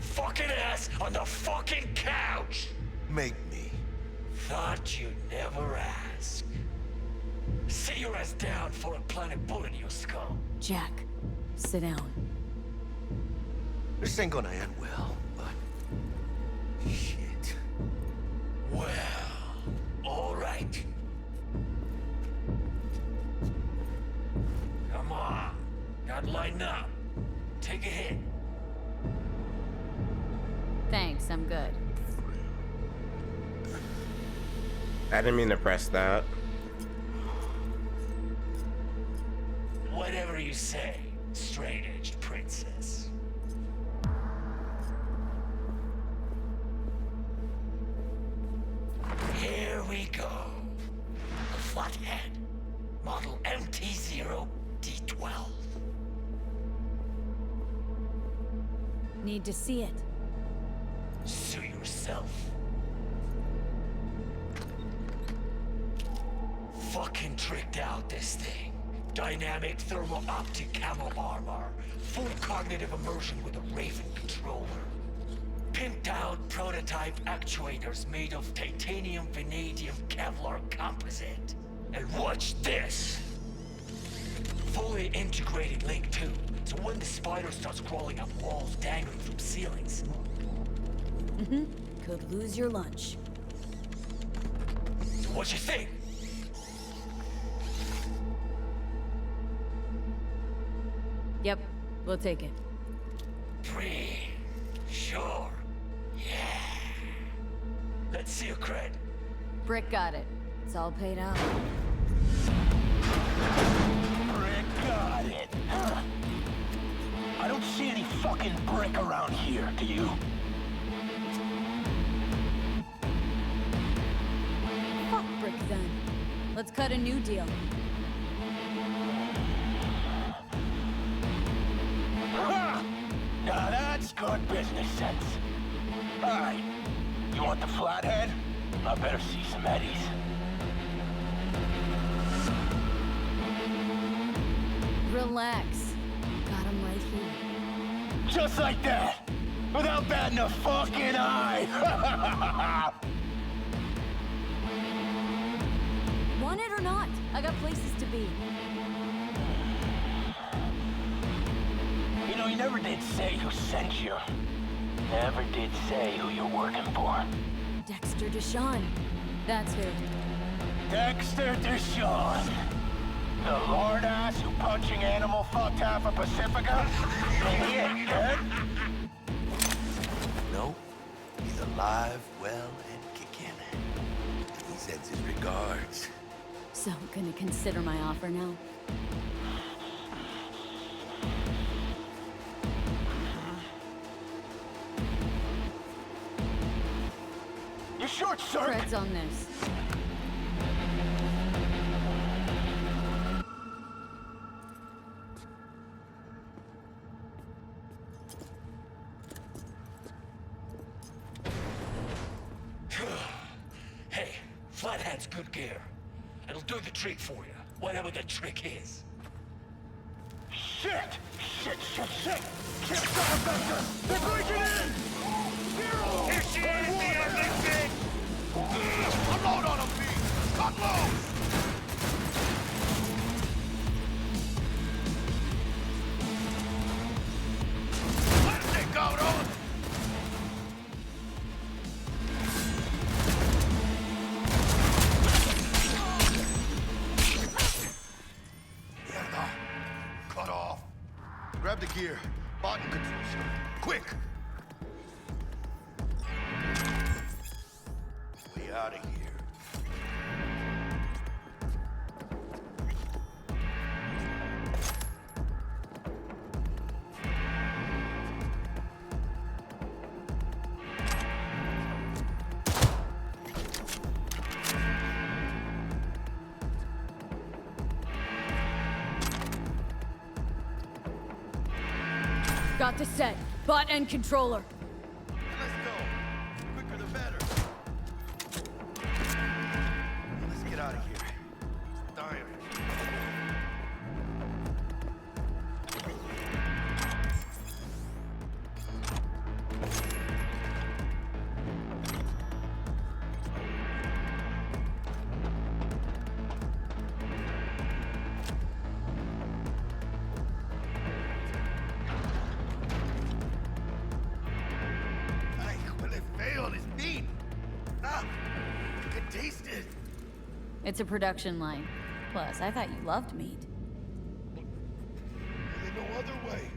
Fucking ass on the fucking couch! Make me. Thought you'd never ask. Sit your ass down for a planet bullet in your skull. Jack, sit down. This ain't gonna end well, but... shit. Well, alright. Come on. Gotta line up. Take a hit. Thanks, I'm good. I didn't mean to press that. Whatever you say, straight-edged princess. Here we go. A flathead. Model MT-0D12. Need to see it. Sue yourself. Fucking tricked out this thing. Dynamic thermal optic camo armor. Full cognitive immersion with a Raven controller. Pimped out prototype actuators made of titanium, vanadium, Kevlar composite. And watch this. Fully integrated Link 2. So when the spider starts crawling up walls dangling from ceilings. Could lose your lunch. So what you think? Yep, we'll take it. Free. Sure. Yeah. Let's see your cred. Brick got it. It's all paid out. Brick got it. Huh. I don't see any fucking brick around here, do you? Fuck Brick then. Let's cut a new deal. Now that's good business sense. Alright, you want the flathead? I better see some eddies. Relax. Got him right here. Just like that! Without batting a fucking eye! Want it or not? I got places to be. You know, you never did say who sent you. Never did say who you're working for. Dexter Deshawn. That's who. Dexter Deshawn. The lord ass who punching animal fucked half of Pacifica? Yeah, good? No, he's alive, well, and kicking. He sends his regards. So, gonna consider my offer now? You short circuit. Fred's on this. Hey, Flathead's good gear. It'll do the trick for you, whatever the trick is. Shit! Shit, shit, shit! Shit, Cyberpunk! They're breaking in! Zero! Here she is, the Olympic! Unload on him, B! Cut loose! Let it go, Roland! Cut off. Grab the gear. Button controls. Quick! We out of here. Got the set. Bot and controller. Let's go. Quicker the better. Let's get out of here. Dying. It's a production line. Plus, I thought you loved meat. There's no other way.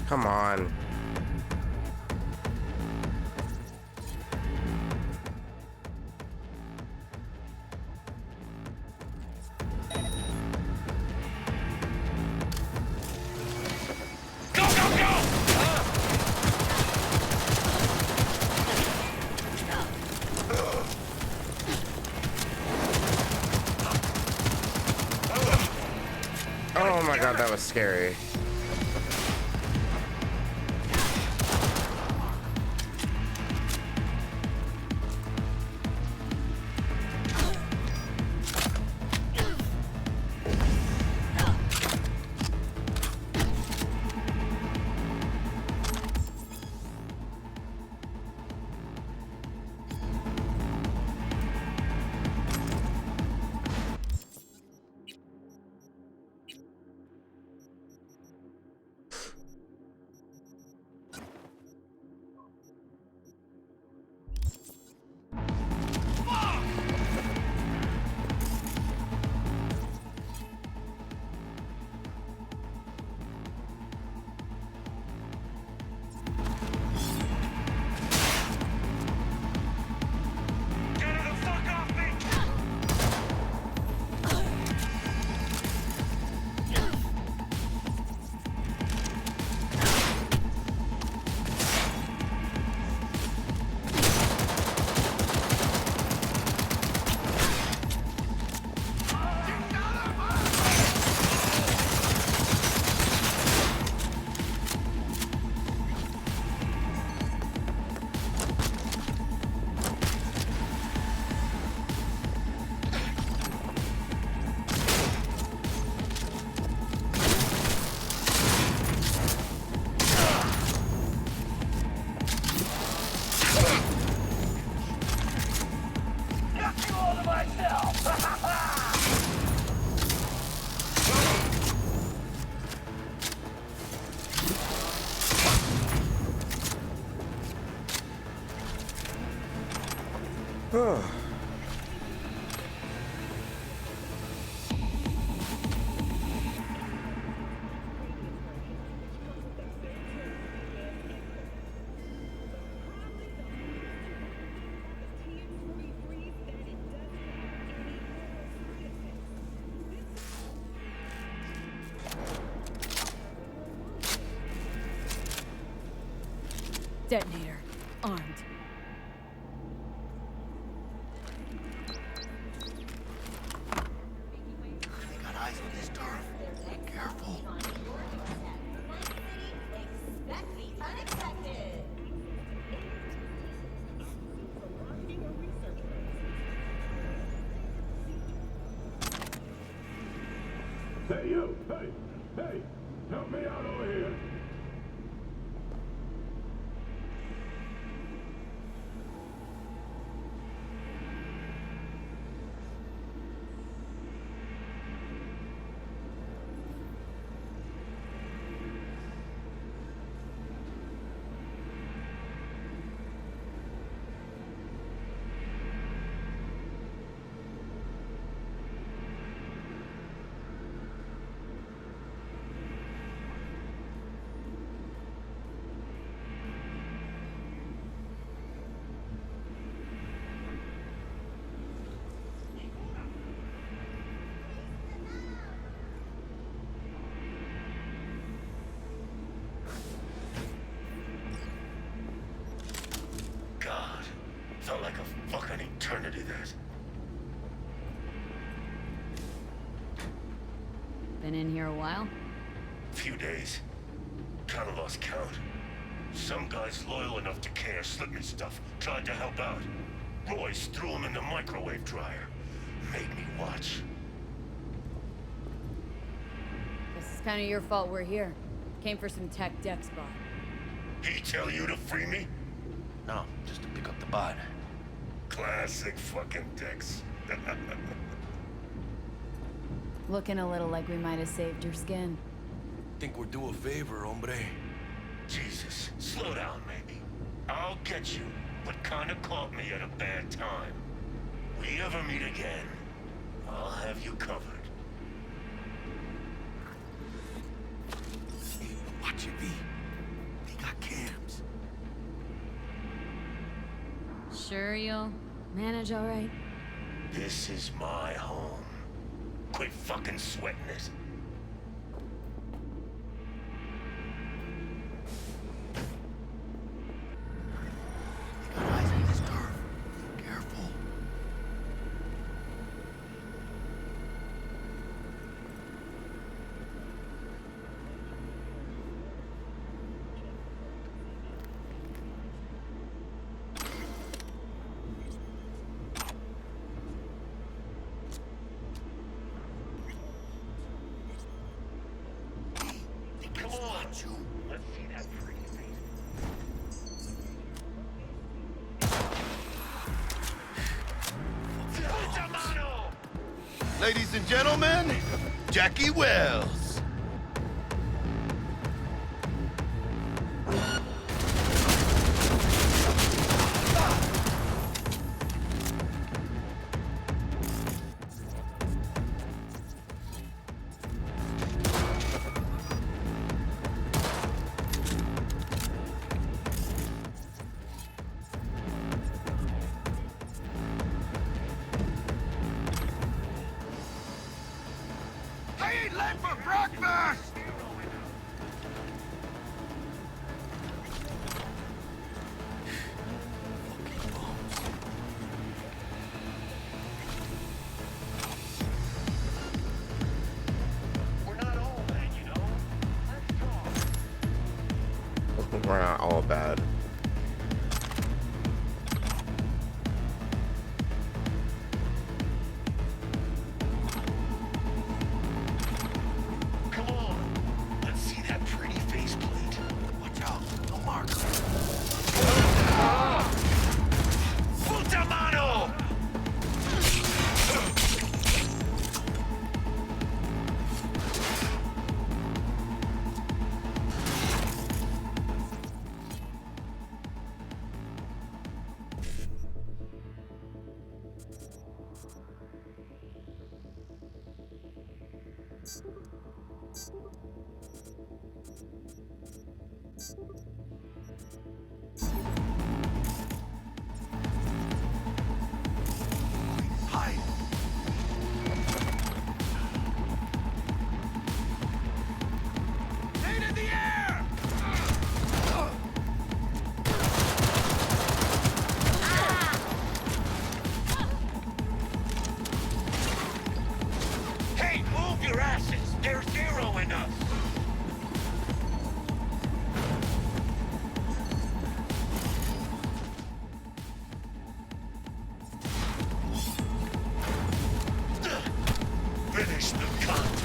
Come on. Oh my god, that was scary. Detonator. Armed. They got eyes on this turf. Careful. Hey, you! Hey! Hey! Help me out over here! God, felt like a fucking eternity that. Been in here a while? Few days. Kinda lost count. Some guys loyal enough to care slipped me stuff, tried to help out. Royce threw him in the microwave dryer. Made me watch. This is kind of your fault we're here. Came for some tech deck spot. He tell you to free me? No, just to pick up the bot. Classic fucking Dex. Looking a little like we might have saved your skin. Think we're due a favor, hombre. Jesus, slow down, maybe. I'll get you, but kinda caught me at a bad time. We ever meet again, I'll have you covered. Hey, watch it, V. sure you'll manage all right? This is my home. Quit fucking sweating it. Come on, let's see that pretty face. Ladies and gentlemen, Jackie Wells. I ain't late for breakfast! We're not all bad. Come on, let's see that pretty faceplate. Watch out, no marker. Puta mano! Hide. Eight in the air! Hey, move your asses! They're zeroing us! Finish the cunt!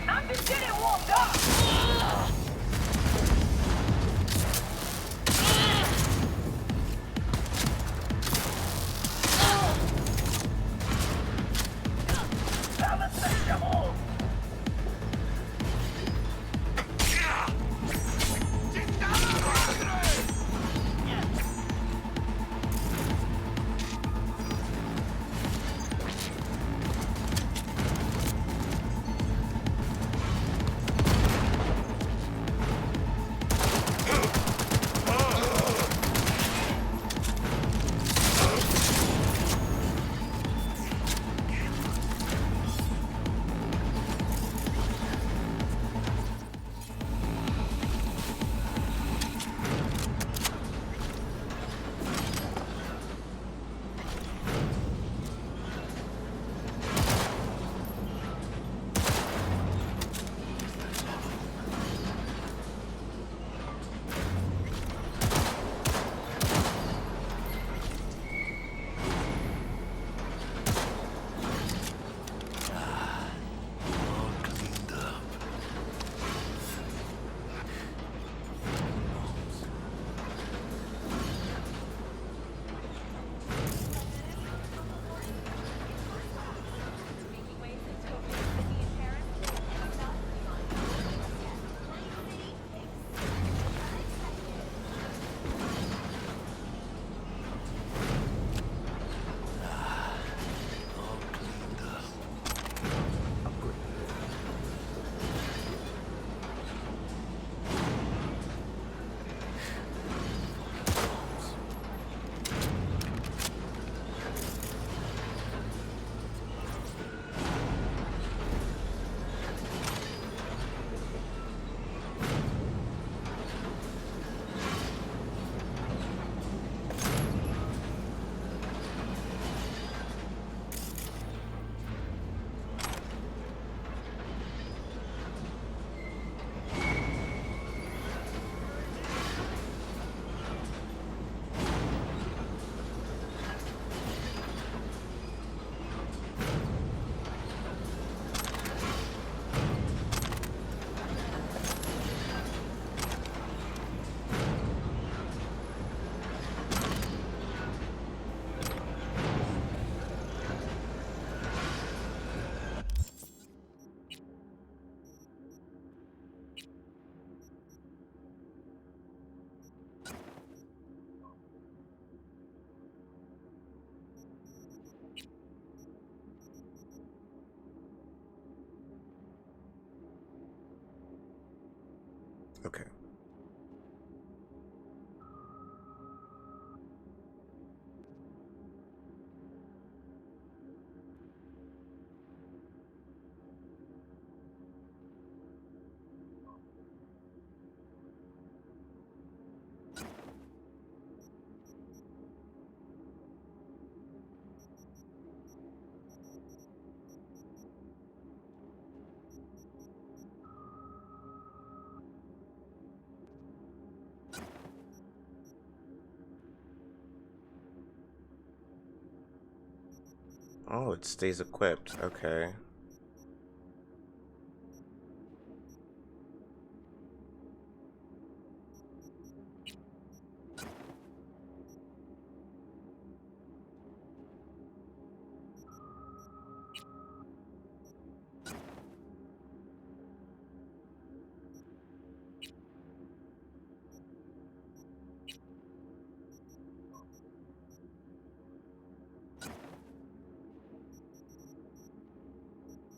I'm just getting warmed up! Okay. Oh, it stays equipped. Okay.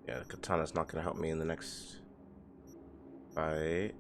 Yeah, the katana's not gonna help me in the next fight.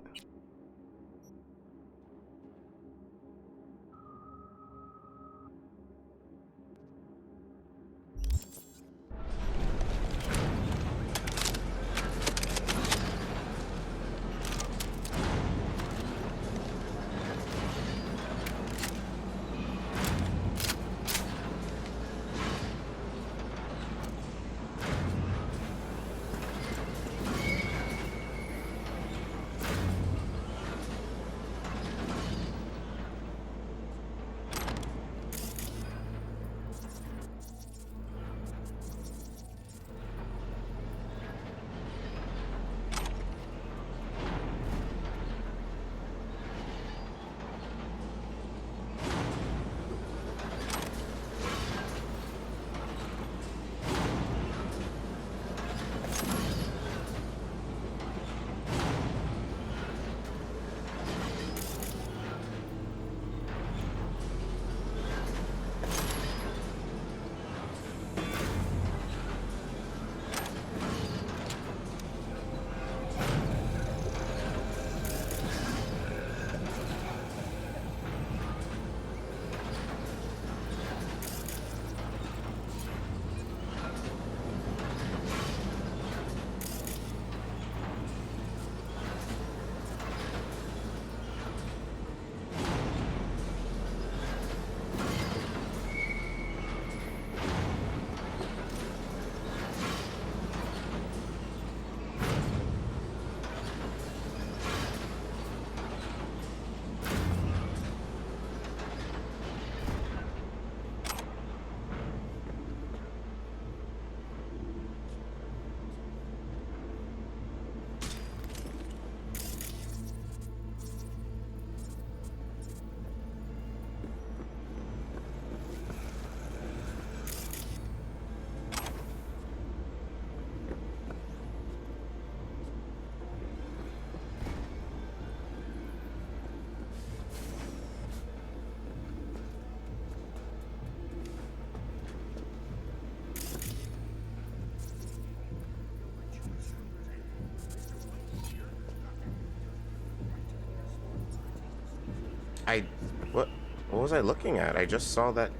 What was I looking at? I just saw that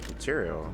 material.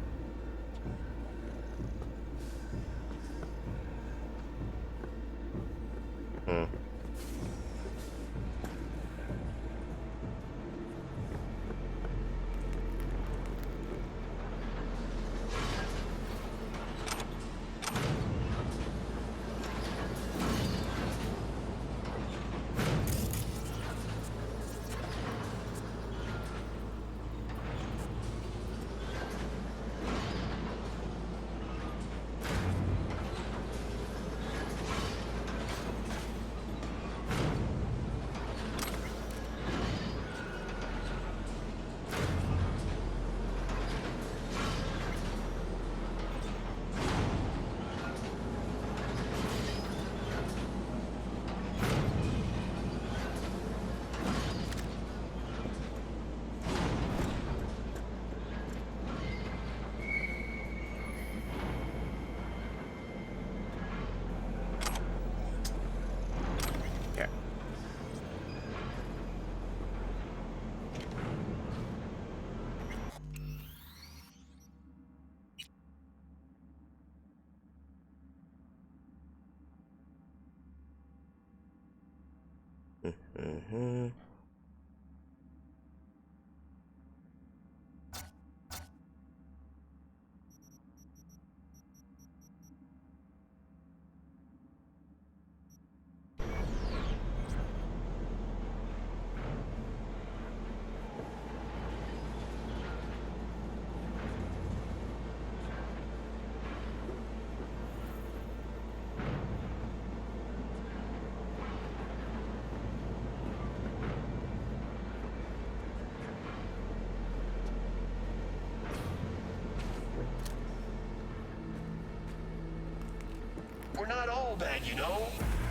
We're not all bad, you know.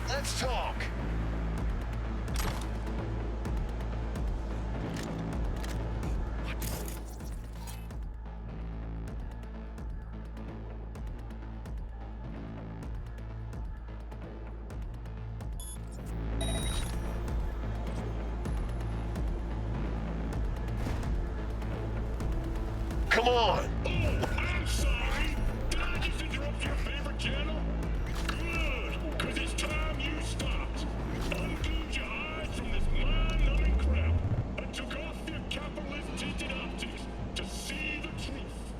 Let's talk. Come on. Oh, I'm sorry. Did I just interrupt your favorite channel? Good, because it's time you stopped. Unglued your eyes from this mind-numbing crap and took off your capitalist-tinted optics to see the truth.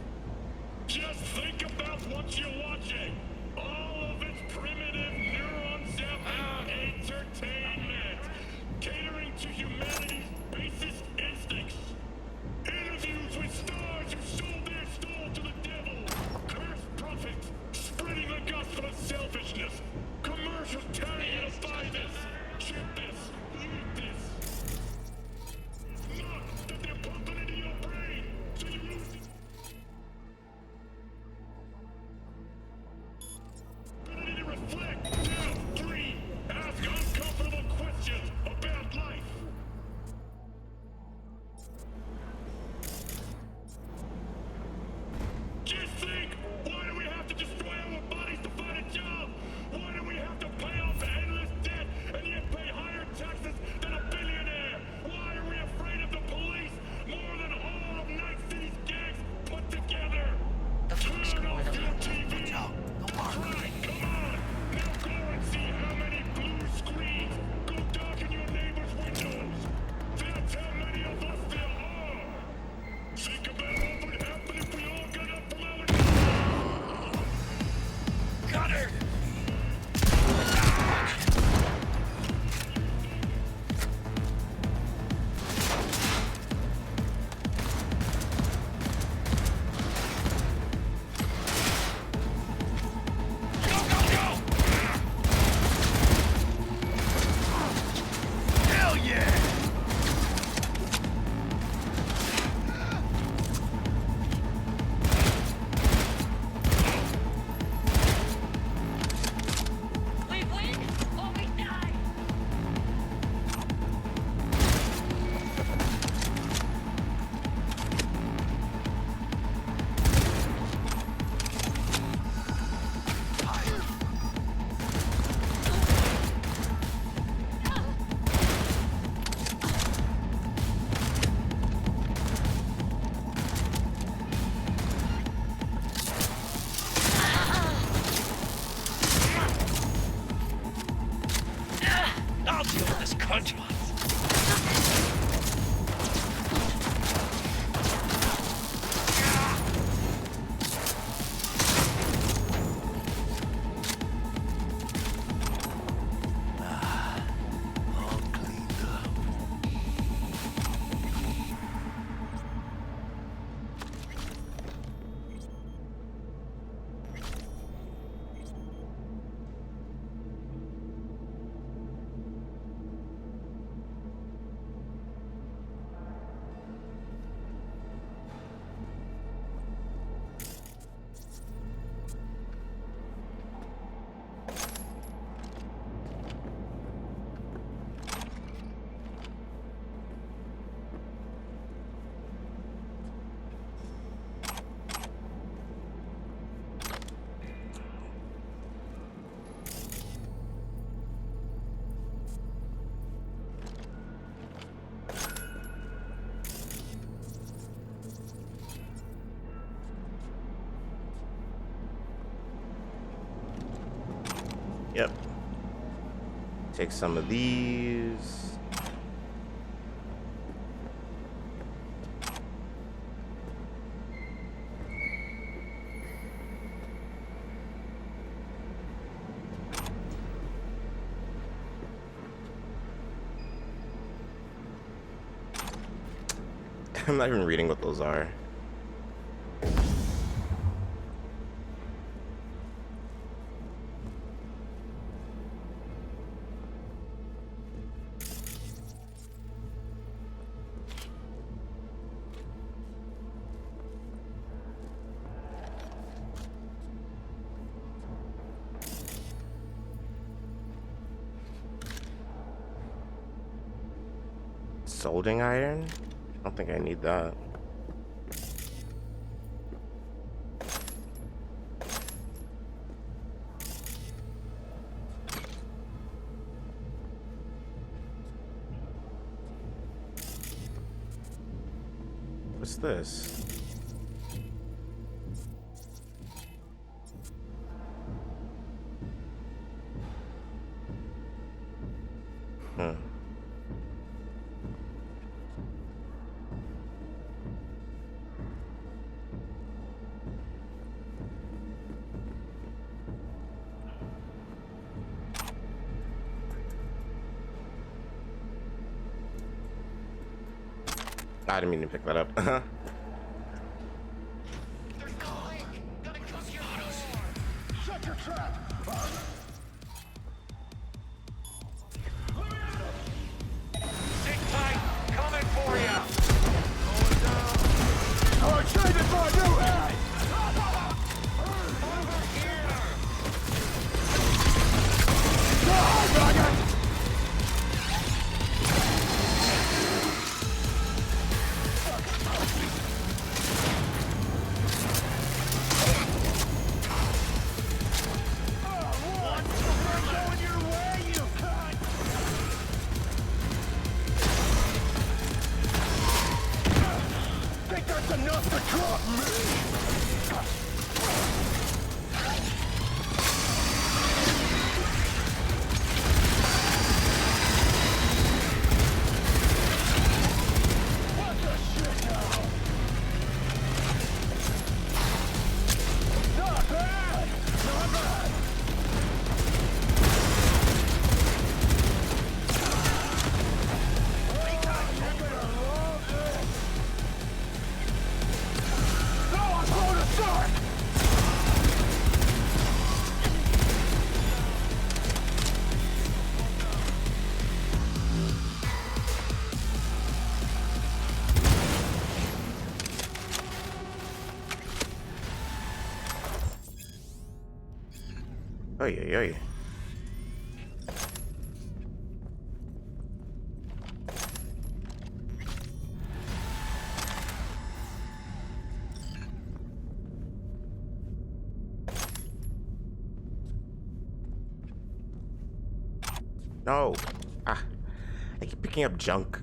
Just think about what you're watching. All of its primitive, neuron-zapping entertainment, catering to humanity's basest instincts. Interviews with stars who sold their soul to the devil. Cursed prophets spreading the gospel of selfishness. Commercials telling you to buy this, ship this, eat this. Not that they're pumping into your brain, so you lose the ability to reflect, doubt, dream, ask uncomfortable questions about life. Just think, why do we have to destroy our bodies to find a job? Why do we have to pay off endless debt and yet pay higher taxes than a billionaire? Why are we afraid of the police more than all of Night City's gangs put together? Turn off your TV! That's right, come on! Now go and see how many blue screens! Go darken your neighbor's windows! That's how many of us there are! Think about what would happen if we all got up from our Got her! Go, go, go! Hell yeah! We win or we die. I'll deal with this cunt. All cleaned up. Yep. Take some of these. I'm not even reading what those are. Soldering iron? I don't think I need that. What's this? Hmm. I didn't mean to pick that up. Shut your trap! Sit tight, coming for you. I'm saving my new head! Die, maggot! Think that's enough to drop me? What the shit now? Not bad! Not bad! Oh, you better love this! No, I'm going to start! Oy, oy, oy. No. Ah. I keep picking up junk.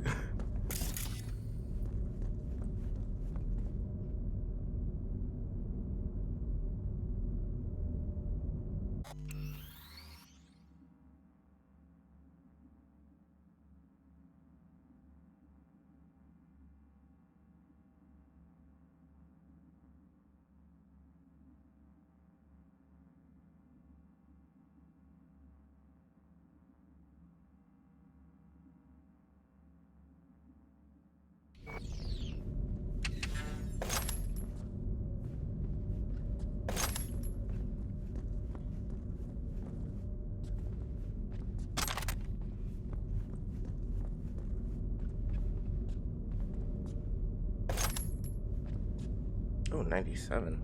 Oh, 97.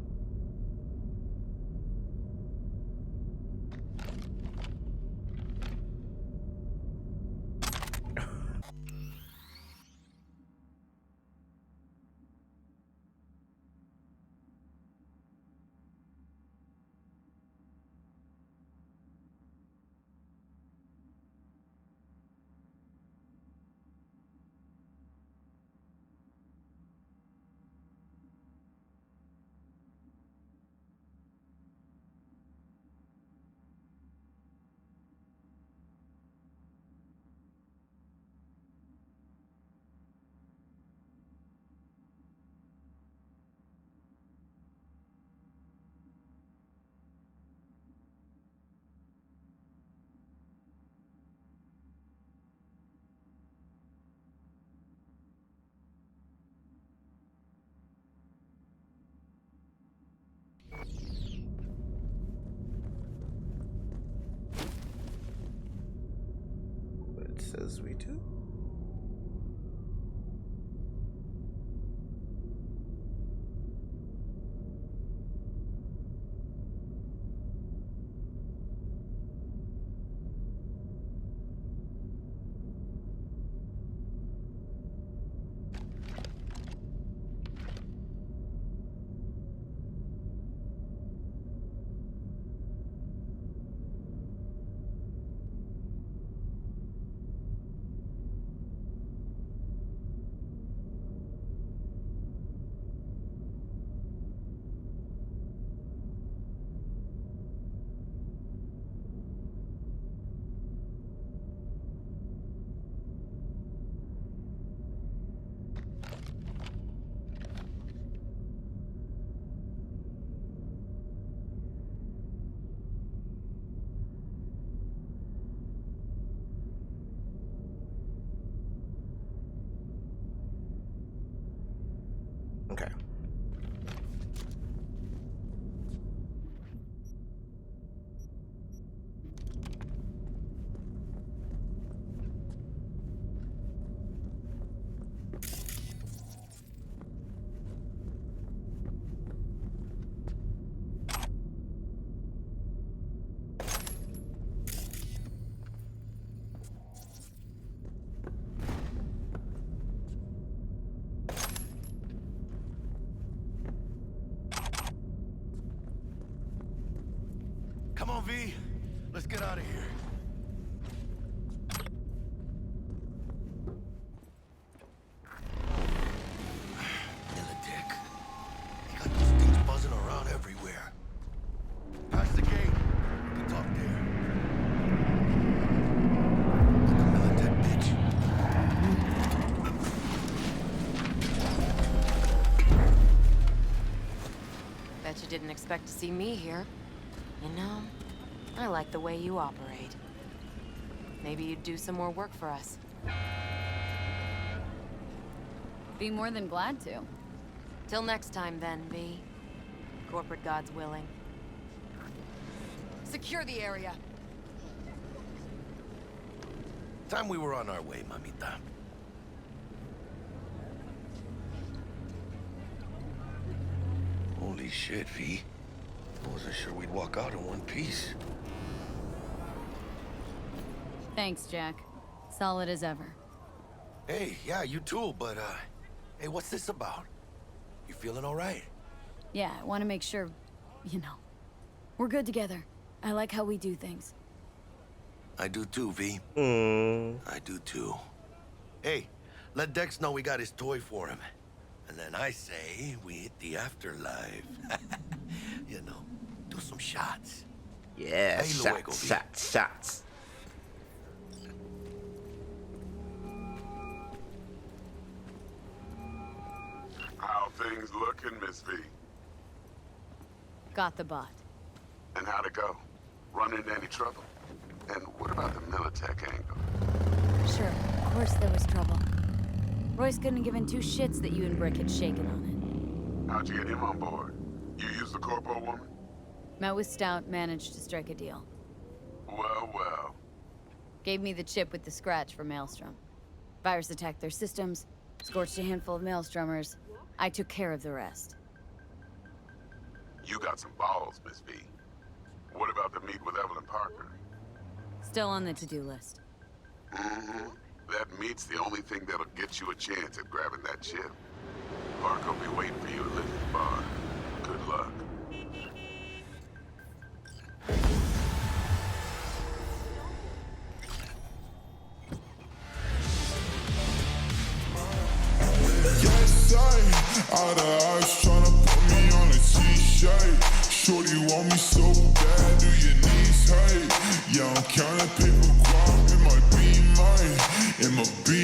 But it says we do. Okay. Come on, V. Let's get out of here. Militech. They got those things buzzing around everywhere. Past the gate. We can talk there. Like a Militech bitch. Bet you didn't expect to see me here. You know, I like the way you operate. Maybe you'd do some more work for us. Be more than glad to. Till next time then, V. Corporate gods willing. Secure the area. Time we were on our way, mamita. Holy shit, V. I wasn't sure we'd walk out in one piece. Thanks, Jack. Solid as ever. Hey, yeah, you too, but, hey, what's this about? You feeling all right? Yeah, I want to make sure, you know, we're good together. I like how we do things. I do too, V. I do too. Hey, let Dex know we got his toy for him. And then I say we hit the afterlife. You know, do some shots. Yeah, Ahí luego, shots, V. shots, shots. How things looking, Miss V? Got the bot. And how'd it go? Run into any trouble? And what about the Militech angle? Sure, of course there was trouble. Royce couldn't have given two shits that you and Brick had shaken on How'd you get him on board? You used the corpo woman? it. Met with Stout, managed to strike a deal. Well, well. Gave me the chip with the scratch for Maelstrom. Virus attacked their systems, scorched a handful of Maelstromers. I took care of the rest. You got some balls, Miss V. What about the meet with Evelyn Parker? Still on the to-do list. Mm-hmm. That meet's the only thing that'll get you a chance at grabbing that chip. Parker will be waiting for you at Livy's bar. Good luck. Yes, all the eyes tryna put me on a t-shirt. Shorty want me so bad, do your knees hurt? Yeah, I'm counting paper guap, it might be mine, it might be